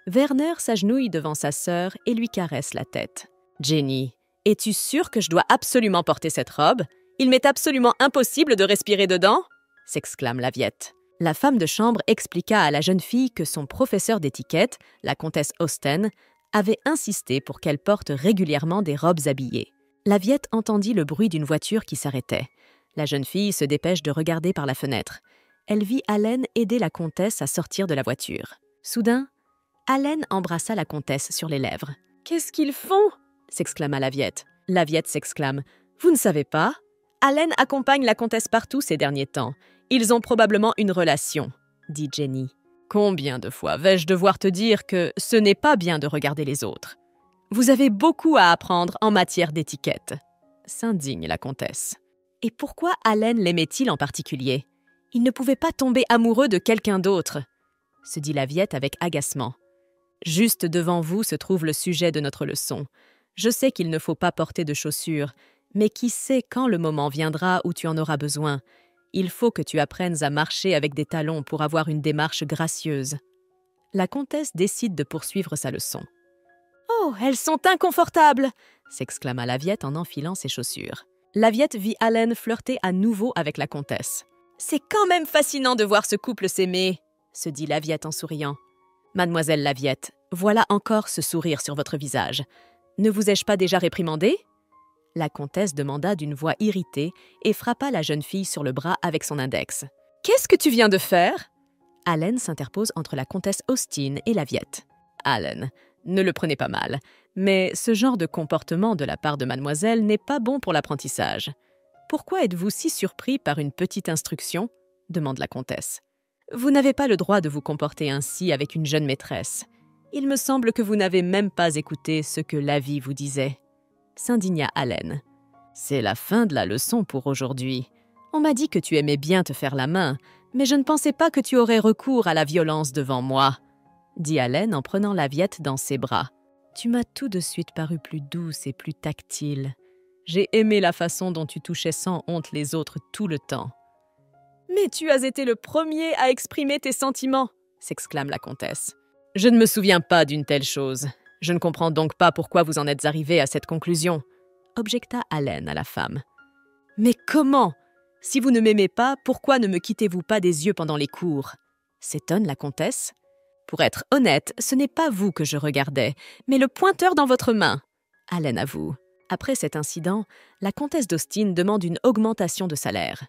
Werner s'agenouille devant sa sœur et lui caresse la tête. Jenny, es-tu sûre que je dois absolument porter cette robe? Il m'est absolument impossible de respirer dedans? S'exclame Laviette. La femme de chambre expliqua à la jeune fille que son professeur d'étiquette, la comtesse Austen, avait insisté pour qu'elle porte régulièrement des robes habillées. Laviette entendit le bruit d'une voiture qui s'arrêtait. La jeune fille se dépêche de regarder par la fenêtre. Elle vit Allen aider la comtesse à sortir de la voiture. Soudain, Allen embrassa la comtesse sur les lèvres. « Qu'est-ce qu'ils font ?» s'exclama Laviette. Laviette s'exclame. « Vous ne savez pas? Allen accompagne la comtesse partout ces derniers temps. Ils ont probablement une relation, » dit Jenny. « Combien de fois vais-je devoir te dire que ce n'est pas bien de regarder les autres? Vous avez beaucoup à apprendre en matière d'étiquette, » s'indigne la comtesse. Et pourquoi Allen l'aimait-il en particulier? Il ne pouvait pas tomber amoureux de quelqu'un d'autre, se dit Laviette avec agacement. Juste devant vous se trouve le sujet de notre leçon. Je sais qu'il ne faut pas porter de chaussures, mais qui sait quand le moment viendra où tu en auras besoin. Il faut que tu apprennes à marcher avec des talons pour avoir une démarche gracieuse. La comtesse décide de poursuivre sa leçon. « Oh, elles sont inconfortables !» s'exclama Laviette en enfilant ses chaussures. Laviette vit Allen flirter à nouveau avec la comtesse. « C'est quand même fascinant de voir ce couple s'aimer !» se dit Laviette en souriant. « Mademoiselle Laviette, voilà encore ce sourire sur votre visage. Ne vous ai-je pas déjà réprimandé ?» La comtesse demanda d'une voix irritée et frappa la jeune fille sur le bras avec son index. « Qu'est-ce que tu viens de faire ?» Allen s'interpose entre la comtesse Austen et Laviette. « Allen, ne le prenez pas mal, mais ce genre de comportement de la part de mademoiselle n'est pas bon pour l'apprentissage. Pourquoi êtes-vous si surpris par une petite instruction ?» demande la comtesse. « Vous n'avez pas le droit de vous comporter ainsi avec une jeune maîtresse. Il me semble que vous n'avez même pas écouté ce que la vie vous disait. » s'indigna Allen. « C'est la fin de la leçon pour aujourd'hui. On m'a dit que tu aimais bien te faire la main, mais je ne pensais pas que tu aurais recours à la violence devant moi, » dit Allen en prenant Laviette dans ses bras. « Tu m'as tout de suite paru plus douce et plus tactile. J'ai aimé la façon dont tu touchais sans honte les autres tout le temps. »« Mais tu as été le premier à exprimer tes sentiments !» s'exclame la comtesse. « Je ne me souviens pas d'une telle chose. Je ne comprends donc pas pourquoi vous en êtes arrivé à cette conclusion, » objecta Allen à la femme. « Mais comment? Si vous ne m'aimez pas, pourquoi ne me quittez-vous pas des yeux pendant les cours ?» s'étonne la comtesse. « Pour être honnête, ce n'est pas vous que je regardais, mais le pointeur dans votre main. » Allen avoue. Après cet incident, la comtesse d'Austen demande une augmentation de salaire.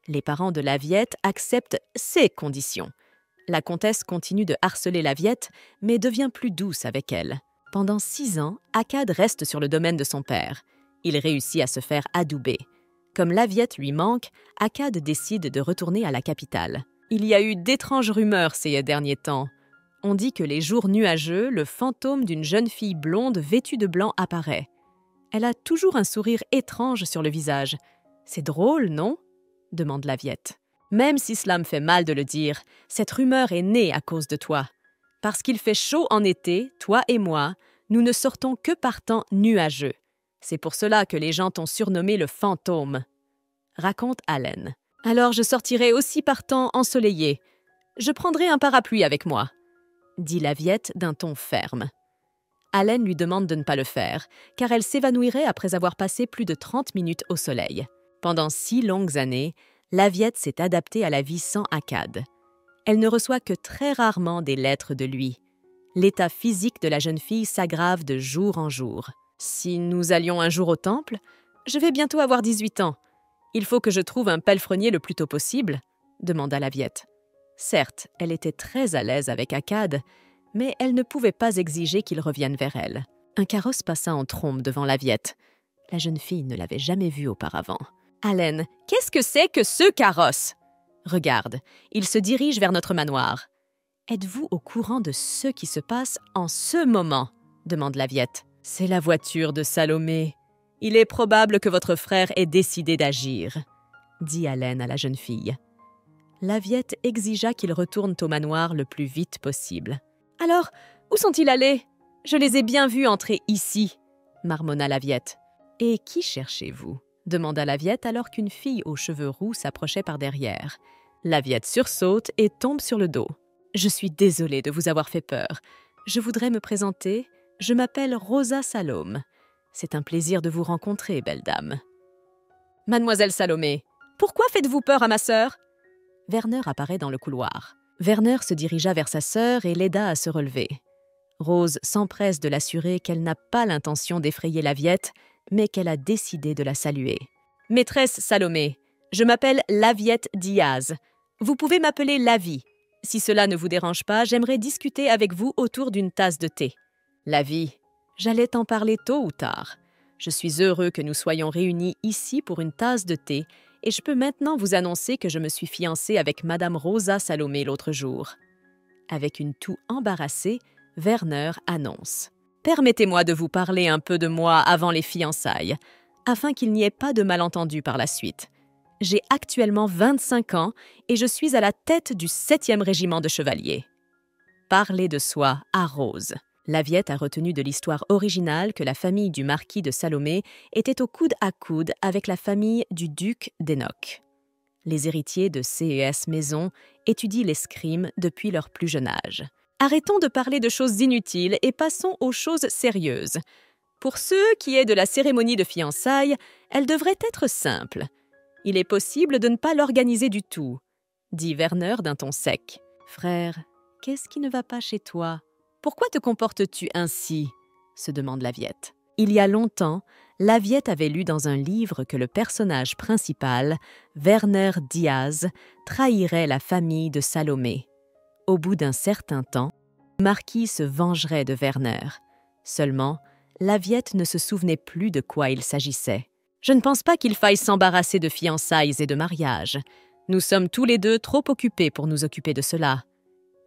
Les parents de Laviette acceptent ces conditions. La comtesse continue de harceler Laviette, mais devient plus douce avec elle. Pendant 6 ans, Akkad reste sur le domaine de son père. Il réussit à se faire adouber. Comme Laviette lui manque, Akkad décide de retourner à la capitale. Il y a eu d'étranges rumeurs ces derniers temps. On dit que les jours nuageux, le fantôme d'une jeune fille blonde vêtue de blanc apparaît. Elle a toujours un sourire étrange sur le visage. C'est drôle, non ? Demande Laviette. Même si cela me fait mal de le dire, cette rumeur est née à cause de toi. Parce qu'il fait chaud en été, toi et moi, nous ne sortons que par temps nuageux. C'est pour cela que les gens t'ont surnommé le fantôme. Raconte Allen. Alors je sortirai aussi par temps ensoleillé. Je prendrai un parapluie avec moi, dit Laviette d'un ton ferme. Allen lui demande de ne pas le faire, car elle s'évanouirait après avoir passé plus de 30 minutes au soleil. Pendant 6 longues années, Laviette s'est adaptée à la vie sans Akkad. Elle ne reçoit que très rarement des lettres de lui. L'état physique de la jeune fille s'aggrave de jour en jour. Si nous allions un jour au temple, je vais bientôt avoir 18 ans. Il faut que je trouve un palefrenier le plus tôt possible, demanda Laviette. Certes, elle était très à l'aise avec Akkad, mais elle ne pouvait pas exiger qu'il revienne vers elle. Un carrosse passa en trombe devant Laviette. La jeune fille ne l'avait jamais vu auparavant. « Allen, qu'est-ce que c'est que ce carrosse ?» « Regarde, il se dirige vers notre manoir. »« Êtes-vous au courant de ce qui se passe en ce moment ?» demande Laviette. « C'est la voiture de Salomé. Il est probable que votre frère ait décidé d'agir, » dit Allen à la jeune fille. Laviette exigea qu'ils retournent au manoir le plus vite possible. « Alors, où sont-ils allés ? Je les ai bien vus entrer ici, » marmonna Laviette. « Et qui cherchez-vous » demanda Laviette alors qu'une fille aux cheveux roux s'approchait par derrière. Laviette sursaute et tombe sur le dos. « Je suis désolée de vous avoir fait peur. Je voudrais me présenter. Je m'appelle Rosa Salome. C'est un plaisir de vous rencontrer, belle dame. »« Mademoiselle Salomé, pourquoi faites-vous peur à ma sœur ?» Werner apparaît dans le couloir. Werner se dirigea vers sa sœur et l'aida à se relever. Rose s'empresse de l'assurer qu'elle n'a pas l'intention d'effrayer Laviette, mais qu'elle a décidé de la saluer. « Maîtresse Salomé, je m'appelle Laviette Diaz. Vous pouvez m'appeler Lavie. Si cela ne vous dérange pas, j'aimerais discuter avec vous autour d'une tasse de thé. »« Lavie, j'allais t'en parler tôt ou tard. Je suis heureux que nous soyons réunis ici pour une tasse de thé et je peux maintenant vous annoncer que je me suis fiancée avec Madame Rosa Salomé l'autre jour. » Avec une toux embarrassée, Werner annonce. « Permettez-moi de vous parler un peu de moi avant les fiançailles, afin qu'il n'y ait pas de malentendu par la suite. J'ai actuellement 25 ans et je suis à la tête du 7e régiment de chevaliers. » Parler de soi à Rose. Laviette a retenu de l'histoire originale que la famille du marquis de Salomé était au coude à coude avec la famille du duc d'Enoch. Les héritiers de C.E.S. Maison étudient l'escrime depuis leur plus jeune âge. Arrêtons de parler de choses inutiles et passons aux choses sérieuses. Pour ce qui est de la cérémonie de fiançailles, elle devrait être simple. Il est possible de ne pas l'organiser du tout, dit Werner d'un ton sec. « Frère, qu'est-ce qui ne va pas chez toi ? Pourquoi te comportes-tu ainsi ?» se demande Laviette. Il y a longtemps, Laviette avait lu dans un livre que le personnage principal, Werner Diaz, trahirait la famille de Salomé. Au bout d'un certain temps, le marquis se vengerait de Werner. Seulement, Laviette ne se souvenait plus de quoi il s'agissait. « Je ne pense pas qu'il faille s'embarrasser de fiançailles et de mariage. Nous sommes tous les deux trop occupés pour nous occuper de cela. »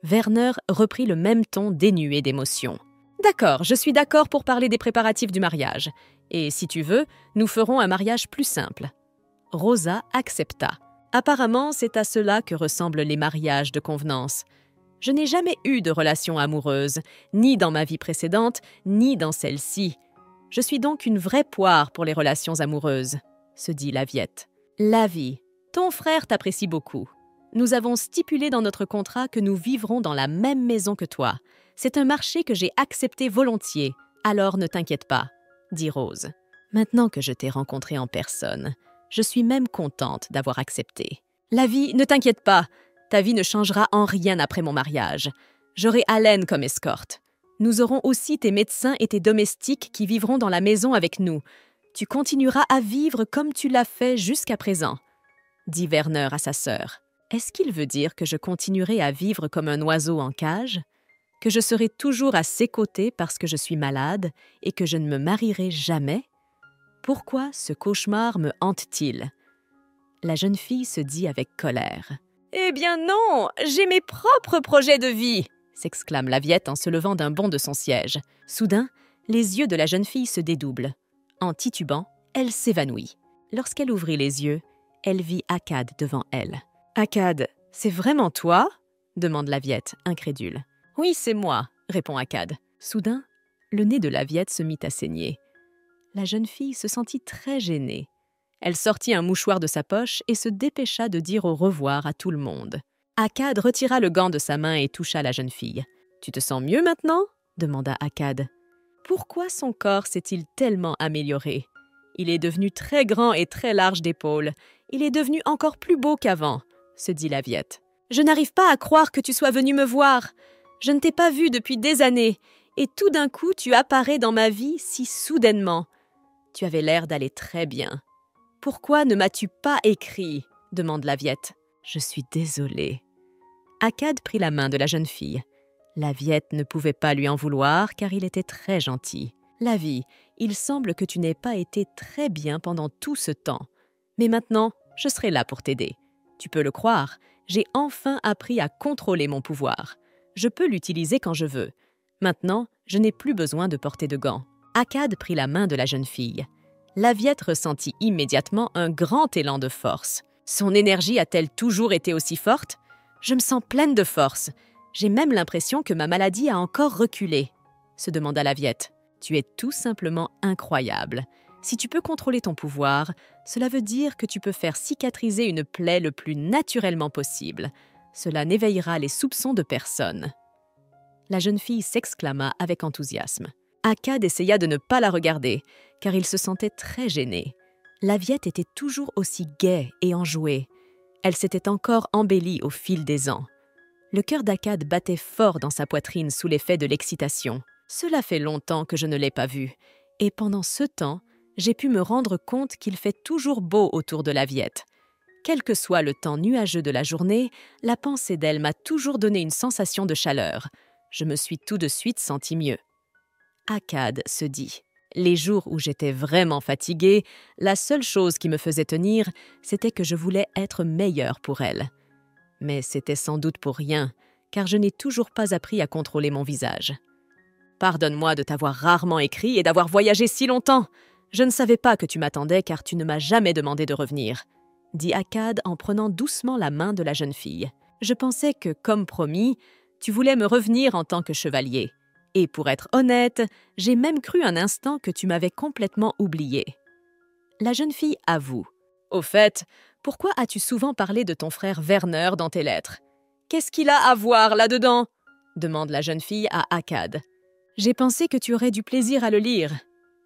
Werner reprit le même ton dénué d'émotion. « D'accord, je suis d'accord pour parler des préparatifs du mariage. Et si tu veux, nous ferons un mariage plus simple. » Rosa accepta. Apparemment, c'est à cela que ressemblent les mariages de convenance. Je n'ai jamais eu de relation amoureuse, ni dans ma vie précédente, ni dans celle-ci. Je suis donc une vraie poire pour les relations amoureuses, se dit Laviette. Lavie, ton frère t'apprécie beaucoup. Nous avons stipulé dans notre contrat que nous vivrons dans la même maison que toi. C'est un marché que j'ai accepté volontiers, alors ne t'inquiète pas, dit Rose. Maintenant que je t'ai rencontré en personne, je suis même contente d'avoir accepté. Lavie, ne t'inquiète pas, ta vie ne changera en rien après mon mariage. J'aurai Allen comme escorte. Nous aurons aussi tes médecins et tes domestiques qui vivront dans la maison avec nous. Tu continueras à vivre comme tu l'as fait jusqu'à présent, dit Werner à sa sœur. Est-ce qu'il veut dire que je continuerai à vivre comme un oiseau en cage? Que je serai toujours à ses côtés parce que je suis malade et que je ne me marierai jamais? Pourquoi ce cauchemar me hante-t-il » La jeune fille se dit avec colère. « Eh bien non, j'ai mes propres projets de vie !» s'exclame Laviette en se levant d'un bond de son siège. Soudain, les yeux de la jeune fille se dédoublent. En titubant, elle s'évanouit. Lorsqu'elle ouvrit les yeux, elle vit Akkad devant elle. « Akkad, c'est vraiment toi ?» demande Laviette, incrédule. « Oui, c'est moi », répond Akkad. Soudain, le nez de Laviette se mit à saigner. La jeune fille se sentit très gênée. Elle sortit un mouchoir de sa poche et se dépêcha de dire au revoir à tout le monde. Akkad retira le gant de sa main et toucha la jeune fille. « Tu te sens mieux maintenant ?» demanda Akkad. Pourquoi son corps s'est-il tellement amélioré? Il est devenu très grand et très large d'épaules. Il est devenu encore plus beau qu'avant, se dit Laviette. « Je n'arrive pas à croire que tu sois venu me voir. Je ne t'ai pas vu depuis des années, et tout d'un coup tu apparais dans ma vie si soudainement. Tu avais l'air d'aller très bien. Pourquoi ne m'as-tu pas écrit ?» demande Laviette. « Je suis désolée. » Akkad prit la main de la jeune fille. Laviette ne pouvait pas lui en vouloir car il était très gentil. « Lavie, il semble que tu n'aies pas été très bien pendant tout ce temps. Mais maintenant, je serai là pour t'aider. Tu peux le croire, j'ai enfin appris à contrôler mon pouvoir. Je peux l'utiliser quand je veux. Maintenant, je n'ai plus besoin de porter de gants. » Akkad prit la main de la jeune fille. Laviette ressentit immédiatement un grand élan de force. Son énergie a-t-elle toujours été aussi forte? Je me sens pleine de force. J'ai même l'impression que ma maladie a encore reculé, se demanda Laviette. Tu es tout simplement incroyable. Si tu peux contrôler ton pouvoir, cela veut dire que tu peux faire cicatriser une plaie le plus naturellement possible. Cela n'éveillera les soupçons de personne. La jeune fille s'exclama avec enthousiasme. Akkad essaya de ne pas la regarder, car il se sentait très gêné. Laviette était toujours aussi gaie et enjouée. Elle s'était encore embellie au fil des ans. Le cœur d'Akkad battait fort dans sa poitrine sous l'effet de l'excitation. Cela fait longtemps que je ne l'ai pas vu, et pendant ce temps, j'ai pu me rendre compte qu'il fait toujours beau autour de Laviette. Quel que soit le temps nuageux de la journée, la pensée d'elle m'a toujours donné une sensation de chaleur. Je me suis tout de suite senti mieux. Akkad se dit. Les jours où j'étais vraiment fatiguée, la seule chose qui me faisait tenir, c'était que je voulais être meilleure pour elle. Mais c'était sans doute pour rien, car je n'ai toujours pas appris à contrôler mon visage. Pardonne-moi de t'avoir rarement écrit et d'avoir voyagé si longtemps. Je ne savais pas que tu m'attendais car tu ne m'as jamais demandé de revenir, dit Akkad en prenant doucement la main de la jeune fille. Je pensais que, comme promis, tu voulais me revenir en tant que chevalier. Et pour être honnête, j'ai même cru un instant que tu m'avais complètement oublié. La jeune fille avoue. Au fait, pourquoi as-tu souvent parlé de ton frère Werner dans tes lettres? Qu'est-ce qu'il a à voir là-dedans? Demande la jeune fille à Akkad. J'ai pensé que tu aurais du plaisir à le lire,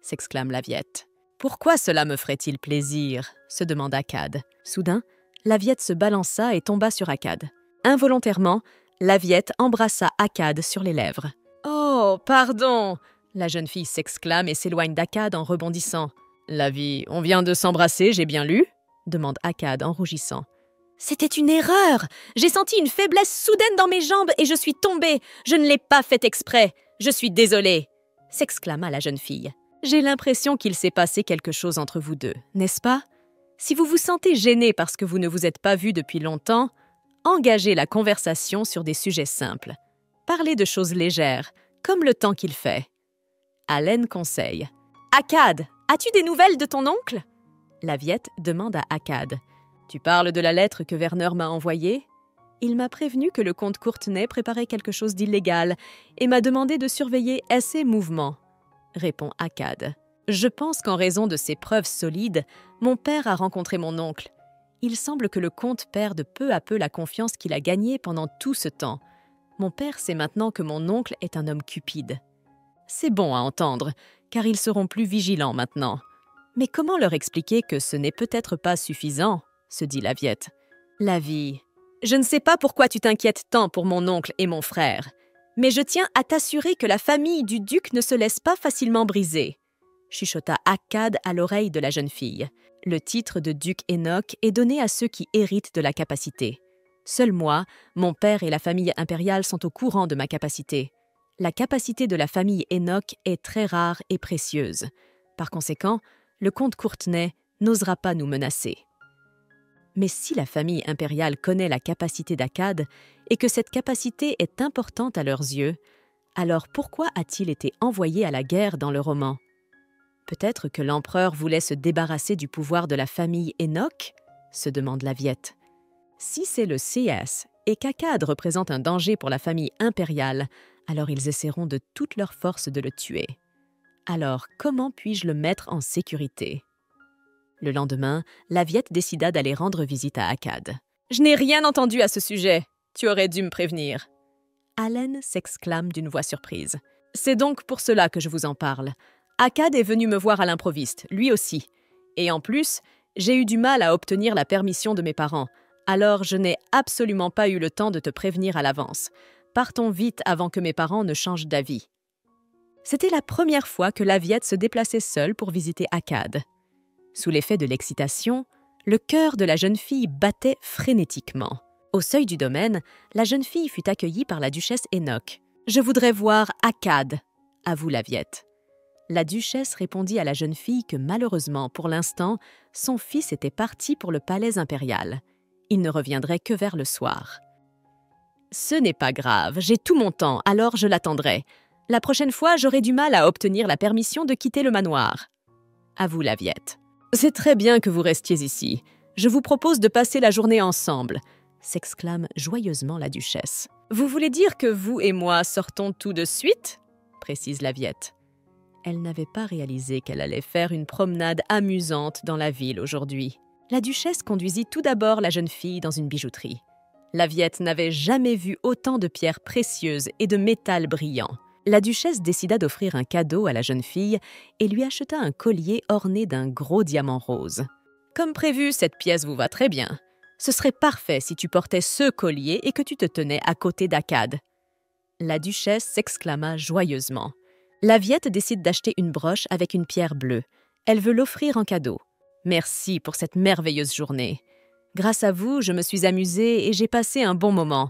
s'exclame Laviette. Pourquoi cela me ferait-il plaisir? Se demande Akkad. Soudain, Laviette se balança et tomba sur Akkad. Involontairement, Laviette embrassa Akkad sur les lèvres. Oh, pardon! La jeune fille s'exclame et s'éloigne d'Akkad en rebondissant. Lavie, on vient de s'embrasser, j'ai bien lu? Demande Akkad en rougissant. C'était une erreur! J'ai senti une faiblesse soudaine dans mes jambes et je suis tombée. Je ne l'ai pas fait exprès. Je suis désolée, s'exclama la jeune fille. J'ai l'impression qu'il s'est passé quelque chose entre vous deux, n'est-ce pas? Si vous vous sentez gêné parce que vous ne vous êtes pas vus depuis longtemps, engagez la conversation sur des sujets simples. Parlez de choses légères, comme le temps qu'il fait. Allen conseille. Akkad, as-tu des nouvelles de ton oncle? Laviette demande à Akkad. Tu parles de la lettre que Werner m'a envoyée? Il m'a prévenu que le comte Courtenay préparait quelque chose d'illégal et m'a demandé de surveiller ses mouvements, répond Akkad. Je pense qu'en raison de ces preuves solides, mon père a rencontré mon oncle. Il semble que le comte perde peu à peu la confiance qu'il a gagnée pendant tout ce temps. Mon père sait maintenant que mon oncle est un homme cupide. C'est bon à entendre, car ils seront plus vigilants maintenant. Mais comment leur expliquer que ce n'est peut-être pas suffisant, se dit Laviette. Lavie, je ne sais pas pourquoi tu t'inquiètes tant pour mon oncle et mon frère, mais je tiens à t'assurer que la famille du duc ne se laisse pas facilement briser, chuchota Akkad à l'oreille de la jeune fille. Le titre de duc Enoch est donné à ceux qui héritent de la capacité. Seul moi, mon père et la famille impériale sont au courant de ma capacité. La capacité de la famille Enoch est très rare et précieuse. Par conséquent, Le comte Courtenay n'osera pas nous menacer. Mais si la famille impériale connaît la capacité d'Akkad et que cette capacité est importante à leurs yeux, alors pourquoi a-t-il été envoyé à la guerre dans le roman? Peut-être que l'empereur voulait se débarrasser du pouvoir de la famille Enoch, se demande Laviette. Si c'est le CS et qu'Akkad représente un danger pour la famille impériale, alors ils essaieront de toute leur force de le tuer. Alors, comment puis-je le mettre en sécurité? Le lendemain, Laviette décida d'aller rendre visite à Akkad. « Je n'ai rien entendu à ce sujet. Tu aurais dû me prévenir. » Haleine s'exclame d'une voix surprise. « C'est donc pour cela que je vous en parle. Akkad est venu me voir à l'improviste, lui aussi. Et en plus, j'ai eu du mal à obtenir la permission de mes parents. Alors je n'ai absolument pas eu le temps de te prévenir à l'avance. Partons vite avant que mes parents ne changent d'avis. » C'était la première fois que Laviette se déplaçait seule pour visiter Akkad. Sous l'effet de l'excitation, le cœur de la jeune fille battait frénétiquement. Au seuil du domaine, la jeune fille fut accueillie par la duchesse Enoch. « Je voudrais voir Akkad », avoue Laviette. La duchesse répondit à la jeune fille que malheureusement, pour l'instant, son fils était parti pour le palais impérial. Il ne reviendrait que vers le soir. « Ce n'est pas grave, j'ai tout mon temps, alors je l'attendrai. La prochaine fois, j'aurai du mal à obtenir la permission de quitter le manoir. » avoue Laviette. « C'est très bien que vous restiez ici. Je vous propose de passer la journée ensemble. » s'exclame joyeusement la duchesse. « Vous voulez dire que vous et moi sortons tout de suite ?» précise Laviette. Elle n'avait pas réalisé qu'elle allait faire une promenade amusante dans la ville aujourd'hui. La duchesse conduisit tout d'abord la jeune fille dans une bijouterie. Laviette n'avait jamais vu autant de pierres précieuses et de métal brillant. La duchesse décida d'offrir un cadeau à la jeune fille et lui acheta un collier orné d'un gros diamant rose. « Comme prévu, cette pièce vous va très bien. Ce serait parfait si tu portais ce collier et que tu te tenais à côté d'Akkad. » La duchesse s'exclama joyeusement. Laviette décide d'acheter une broche avec une pierre bleue. Elle veut l'offrir en cadeau. « Merci pour cette merveilleuse journée. Grâce à vous, je me suis amusée et j'ai passé un bon moment.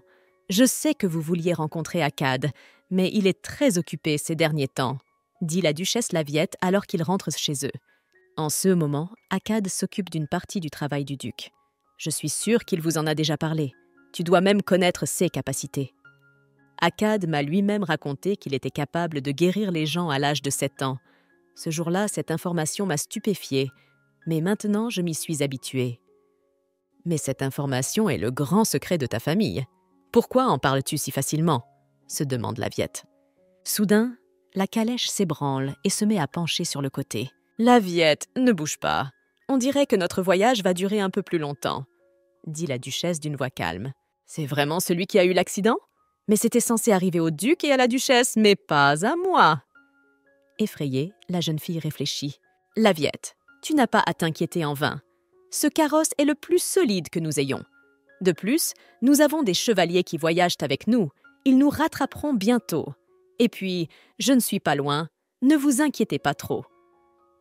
Je sais que vous vouliez rencontrer Akkad, mais il est très occupé ces derniers temps, » dit la duchesse Laviette alors qu'ils rentrent chez eux. En ce moment, Akkad s'occupe d'une partie du travail du duc. « Je suis sûre qu'il vous en a déjà parlé. Tu dois même connaître ses capacités. » Akkad m'a lui-même raconté qu'il était capable de guérir les gens à l'âge de 7 ans. Ce jour-là, cette information m'a stupéfiée, mais maintenant je m'y suis habituée. « Mais cette information est le grand secret de ta famille. Pourquoi en parles-tu si facilement ?» se demande Laviette. Soudain, la calèche s'ébranle et se met à pencher sur le côté. « Laviette, ne bouge pas. On dirait que notre voyage va durer un peu plus longtemps, » dit la duchesse d'une voix calme. « C'est vraiment celui qui a eu l'accident ? Mais c'était censé arriver au duc et à la duchesse, mais pas à moi. » Effrayée, la jeune fille réfléchit. « Laviette, tu n'as pas à t'inquiéter en vain. Ce carrosse est le plus solide que nous ayons. De plus, nous avons des chevaliers qui voyagent avec nous. Ils nous rattraperont bientôt. Et puis, je ne suis pas loin. Ne vous inquiétez pas trop. »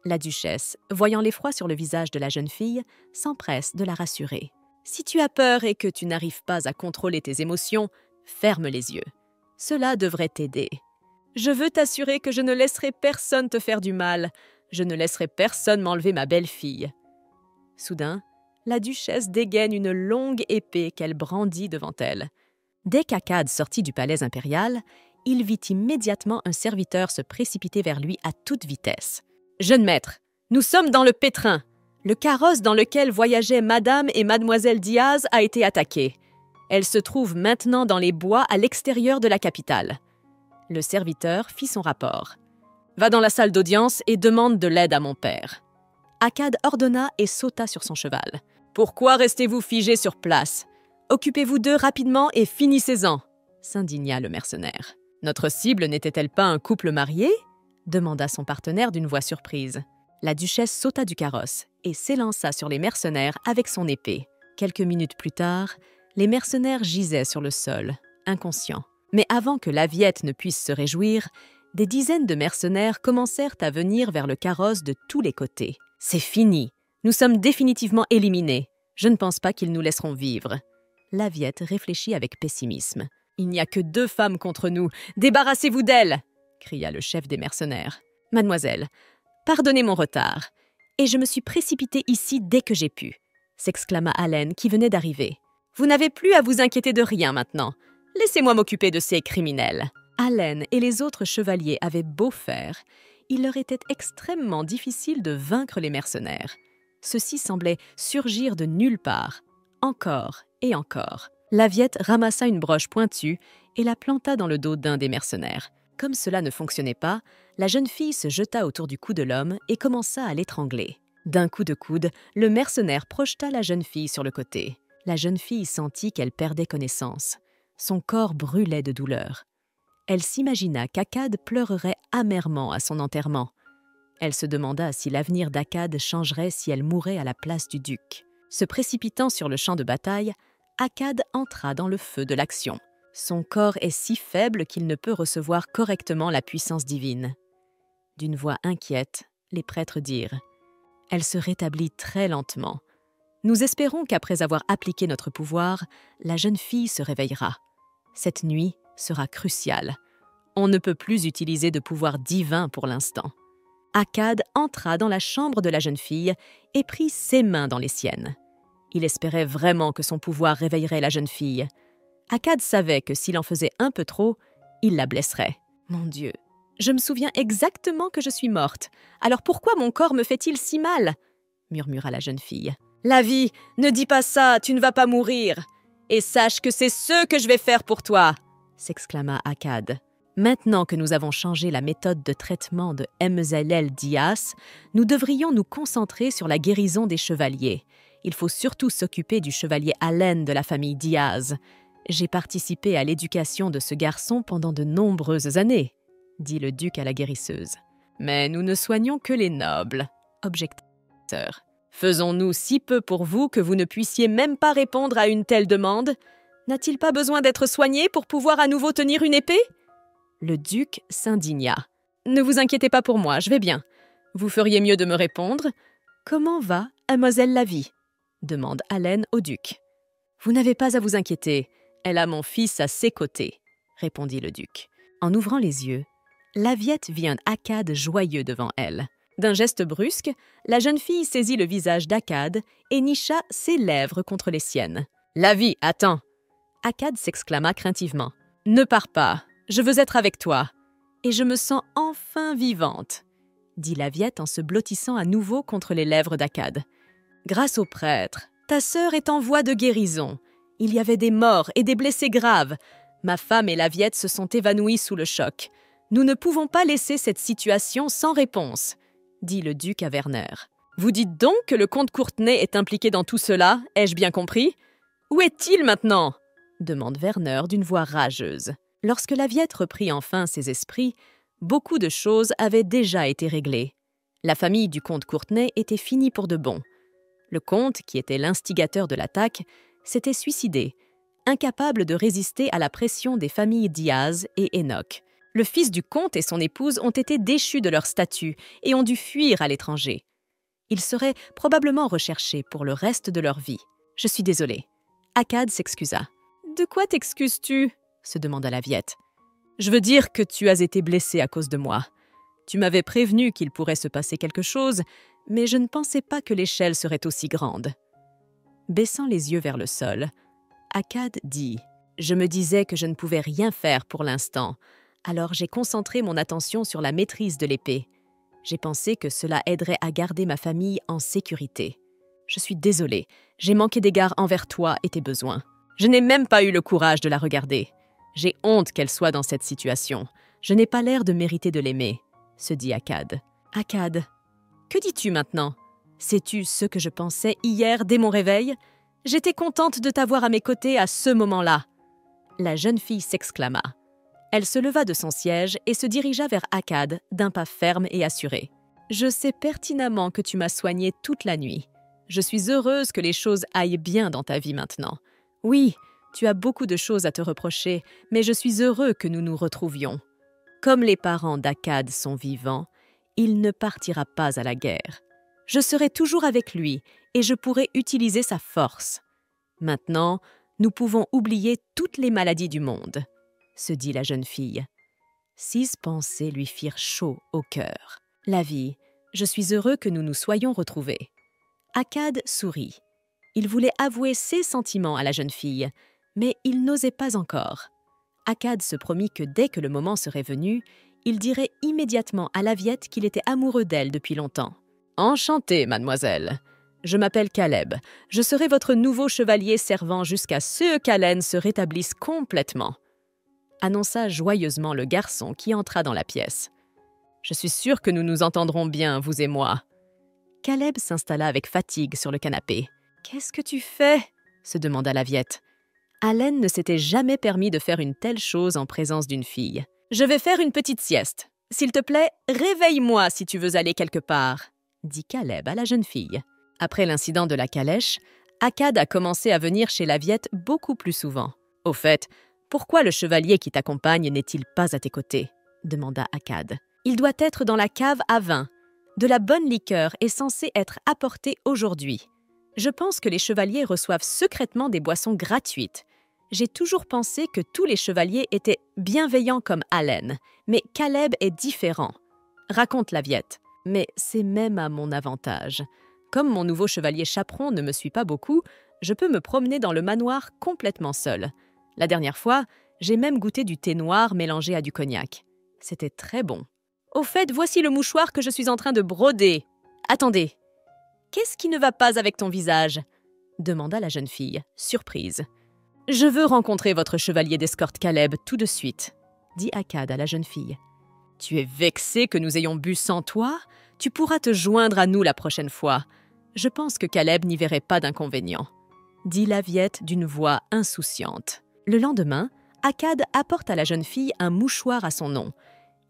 La duchesse, voyant l'effroi sur le visage de la jeune fille, s'empresse de la rassurer. « Si tu as peur et que tu n'arrives pas à contrôler tes émotions, ferme les yeux. Cela devrait t'aider. Je veux t'assurer que je ne laisserai personne te faire du mal. Je ne laisserai personne m'enlever ma belle-fille. » Soudain, la duchesse dégaine une longue épée qu'elle brandit devant elle. Dès qu'Akkad sortit du palais impérial, il vit immédiatement un serviteur se précipiter vers lui à toute vitesse. « Jeune maître, nous sommes dans le pétrin. Le carrosse dans lequel voyageaient Madame et Mademoiselle Diaz a été attaqué. Elle se trouve maintenant dans les bois à l'extérieur de la capitale. » Le serviteur fit son rapport. « Va dans la salle d'audience et demande de l'aide à mon père. » Akkad ordonna et sauta sur son cheval. « Pourquoi restez-vous figé sur place? Occupez-vous d'eux rapidement et finissez-en » s'indigna le mercenaire. « Notre cible n'était-elle pas un couple marié ?» demanda son partenaire d'une voix surprise. La duchesse sauta du carrosse et s'élança sur les mercenaires avec son épée. Quelques minutes plus tard, les mercenaires gisaient sur le sol, inconscients. Mais avant que Laviette ne puisse se réjouir, des dizaines de mercenaires commencèrent à venir vers le carrosse de tous les côtés. « C'est fini. Nous sommes définitivement éliminés. Je ne pense pas qu'ils nous laisseront vivre. » Laviette réfléchit avec pessimisme. « Il n'y a que 2 femmes contre nous. Débarrassez-vous d'elles !» cria le chef des mercenaires. « Mademoiselle, pardonnez mon retard. Et je me suis précipitée ici dès que j'ai pu, s'exclama Allen qui venait d'arriver. Vous n'avez plus à vous inquiéter de rien maintenant. Laissez-moi m'occuper de ces criminels. Allen et les autres chevaliers avaient beau faire, il leur était extrêmement difficile de vaincre les mercenaires. Ceux-ci semblaient surgir de nulle part, encore et encore. Laviette ramassa une broche pointue et la planta dans le dos d'un des mercenaires. Comme cela ne fonctionnait pas, la jeune fille se jeta autour du cou de l'homme et commença à l'étrangler. D'un coup de coude, le mercenaire projeta la jeune fille sur le côté. La jeune fille sentit qu'elle perdait connaissance. Son corps brûlait de douleur. Elle s'imagina qu'Akkad pleurerait amèrement à son enterrement. Elle se demanda si l'avenir d'Akkad changerait si elle mourait à la place du duc. Se précipitant sur le champ de bataille, Akkad entra dans le feu de l'action. Son corps est si faible qu'il ne peut recevoir correctement la puissance divine. D'une voix inquiète, les prêtres dirent « Elle se rétablit très lentement. Nous espérons qu'après avoir appliqué notre pouvoir, la jeune fille se réveillera. Cette nuit sera cruciale. On ne peut plus utiliser de pouvoir divin pour l'instant. » Akkad entra dans la chambre de la jeune fille et prit ses mains dans les siennes. Il espérait vraiment que son pouvoir réveillerait la jeune fille. Akkad savait que s'il en faisait un peu trop, il la blesserait. « Mon Dieu, je me souviens exactement que je suis morte. Alors pourquoi mon corps me fait-il si mal ?» murmura la jeune fille. « La vie, ne dis pas ça, tu ne vas pas mourir. Et sache que c'est ce que je vais faire pour toi !» s'exclama Akkad. Maintenant que nous avons changé la méthode de traitement de Mzalel Dias, nous devrions nous concentrer sur la guérison des chevaliers. Il faut surtout s'occuper du chevalier Allen de la famille Diaz. J'ai participé à l'éducation de ce garçon pendant de nombreuses années, dit le duc à la guérisseuse. Mais nous ne soignons que les nobles, objecta la sœur. Faisons-nous si peu pour vous que vous ne puissiez même pas répondre à une telle demande? N'a-t-il pas besoin d'être soigné pour pouvoir à nouveau tenir une épée? Le duc s'indigna. « Ne vous inquiétez pas pour moi, je vais bien. Vous feriez mieux de me répondre. Comment va Mademoiselle Lavie ?» demande Allen au duc. « Vous n'avez pas à vous inquiéter. Elle a mon fils à ses côtés, » répondit le duc. En ouvrant les yeux, Laviette vit un Akkad joyeux devant elle. D'un geste brusque, la jeune fille saisit le visage d'Akkad et nicha ses lèvres contre les siennes. « Lavie, attends !» Akkad s'exclama craintivement. « Ne pars pas. Je veux être avec toi, et je me sens enfin vivante, » dit Laviette en se blottissant à nouveau contre les lèvres d'Akkad. « Grâce au prêtre, ta sœur est en voie de guérison. Il y avait des morts et des blessés graves. Ma femme et Laviette se sont évanouies sous le choc. Nous ne pouvons pas laisser cette situation sans réponse, » dit le duc à Werner. « Vous dites donc que le comte Courtenay est impliqué dans tout cela, ai-je bien compris? Où est-il maintenant ?» demande Werner d'une voix rageuse. Lorsque Laviette reprit enfin ses esprits, beaucoup de choses avaient déjà été réglées. La famille du comte Courtenay était finie pour de bon. Le comte, qui était l'instigateur de l'attaque, s'était suicidé, incapable de résister à la pression des familles Diaz et Enoch. Le fils du comte et son épouse ont été déchus de leur statut et ont dû fuir à l'étranger. Ils seraient probablement recherchés pour le reste de leur vie. « Je suis désolée. » Akkad s'excusa. « De quoi t'excuses-tu » se demanda Laviette. « Je veux dire que tu as été blessée à cause de moi. Tu m'avais prévenu qu'il pourrait se passer quelque chose, mais je ne pensais pas que l'échelle serait aussi grande. » Baissant les yeux vers le sol, Akkad dit « Je me disais que je ne pouvais rien faire pour l'instant, alors j'ai concentré mon attention sur la maîtrise de l'épée. J'ai pensé que cela aiderait à garder ma famille en sécurité. Je suis désolée, j'ai manqué d'égard envers toi et tes besoins. Je n'ai même pas eu le courage de la regarder. J'ai honte qu'elle soit dans cette situation. Je n'ai pas l'air de mériter de l'aimer, » se dit Akkad. « Akkad, que dis-tu maintenant? Sais-tu ce que je pensais hier dès mon réveil? J'étais contente de t'avoir à mes côtés à ce moment-là. » La jeune fille s'exclama. Elle se leva de son siège et se dirigea vers Akkad d'un pas ferme et assuré. « Je sais pertinemment que tu m'as soignée toute la nuit. Je suis heureuse que les choses aillent bien dans ta vie maintenant. Oui, tu as beaucoup de choses à te reprocher, mais je suis heureux que nous nous retrouvions. Comme les parents d'Akkad sont vivants, il ne partira pas à la guerre. Je serai toujours avec lui et je pourrai utiliser sa force. Maintenant, nous pouvons oublier toutes les maladies du monde, » se dit la jeune fille. 6 pensées lui firent chaud au cœur. « Lavie, Je suis heureux que nous nous soyons retrouvés. Akkad sourit. Il voulait avouer ses sentiments à la jeune fille, mais il n'osait pas encore. Akkad se promit que dès que le moment serait venu, il dirait immédiatement à Laviette qu'il était amoureux d'elle depuis longtemps. « Enchanté, mademoiselle. Je m'appelle Caleb. Je serai votre nouveau chevalier servant jusqu'à ce qu'Haleine se rétablisse complètement. » annonça joyeusement le garçon qui entra dans la pièce. « Je suis sûr que nous nous entendrons bien, vous et moi. » Caleb s'installa avec fatigue sur le canapé. « Qu'est-ce que tu fais ?» se demanda Laviette. Haleine ne s'était jamais permis de faire une telle chose en présence d'une fille. « Je vais faire une petite sieste. S'il te plaît, réveille-moi si tu veux aller quelque part, » dit Caleb à la jeune fille. Après l'incident de la calèche, Akkad a commencé à venir chez Laviette beaucoup plus souvent. « Au fait, pourquoi le chevalier qui t'accompagne n'est-il pas à tes côtés ?» demanda Akkad. « Il doit être dans la cave à vin. De la bonne liqueur est censée être apportée aujourd'hui. Je pense que les chevaliers reçoivent secrètement des boissons gratuites. J'ai toujours pensé que tous les chevaliers étaient bienveillants comme Haleine, mais Caleb est différent. Raconte Laviette. Mais c'est même à mon avantage. Comme mon nouveau chevalier chaperon ne me suit pas beaucoup, je peux me promener dans le manoir complètement seul. La dernière fois, j'ai même goûté du thé noir mélangé à du cognac. C'était très bon. Au fait, voici le mouchoir que je suis en train de broder. Attendez, qu'est-ce qui ne va pas avec ton visage ? demanda la jeune fille, surprise. Je veux rencontrer votre chevalier d'escorte Caleb tout de suite, dit Akkad à la jeune fille. Tu es vexée que nous ayons bu sans toi ? Tu pourras te joindre à nous la prochaine fois. Je pense que Caleb n'y verrait pas d'inconvénient, dit Laviette d'une voix insouciante. Le lendemain, Akkad apporte à la jeune fille un mouchoir à son nom.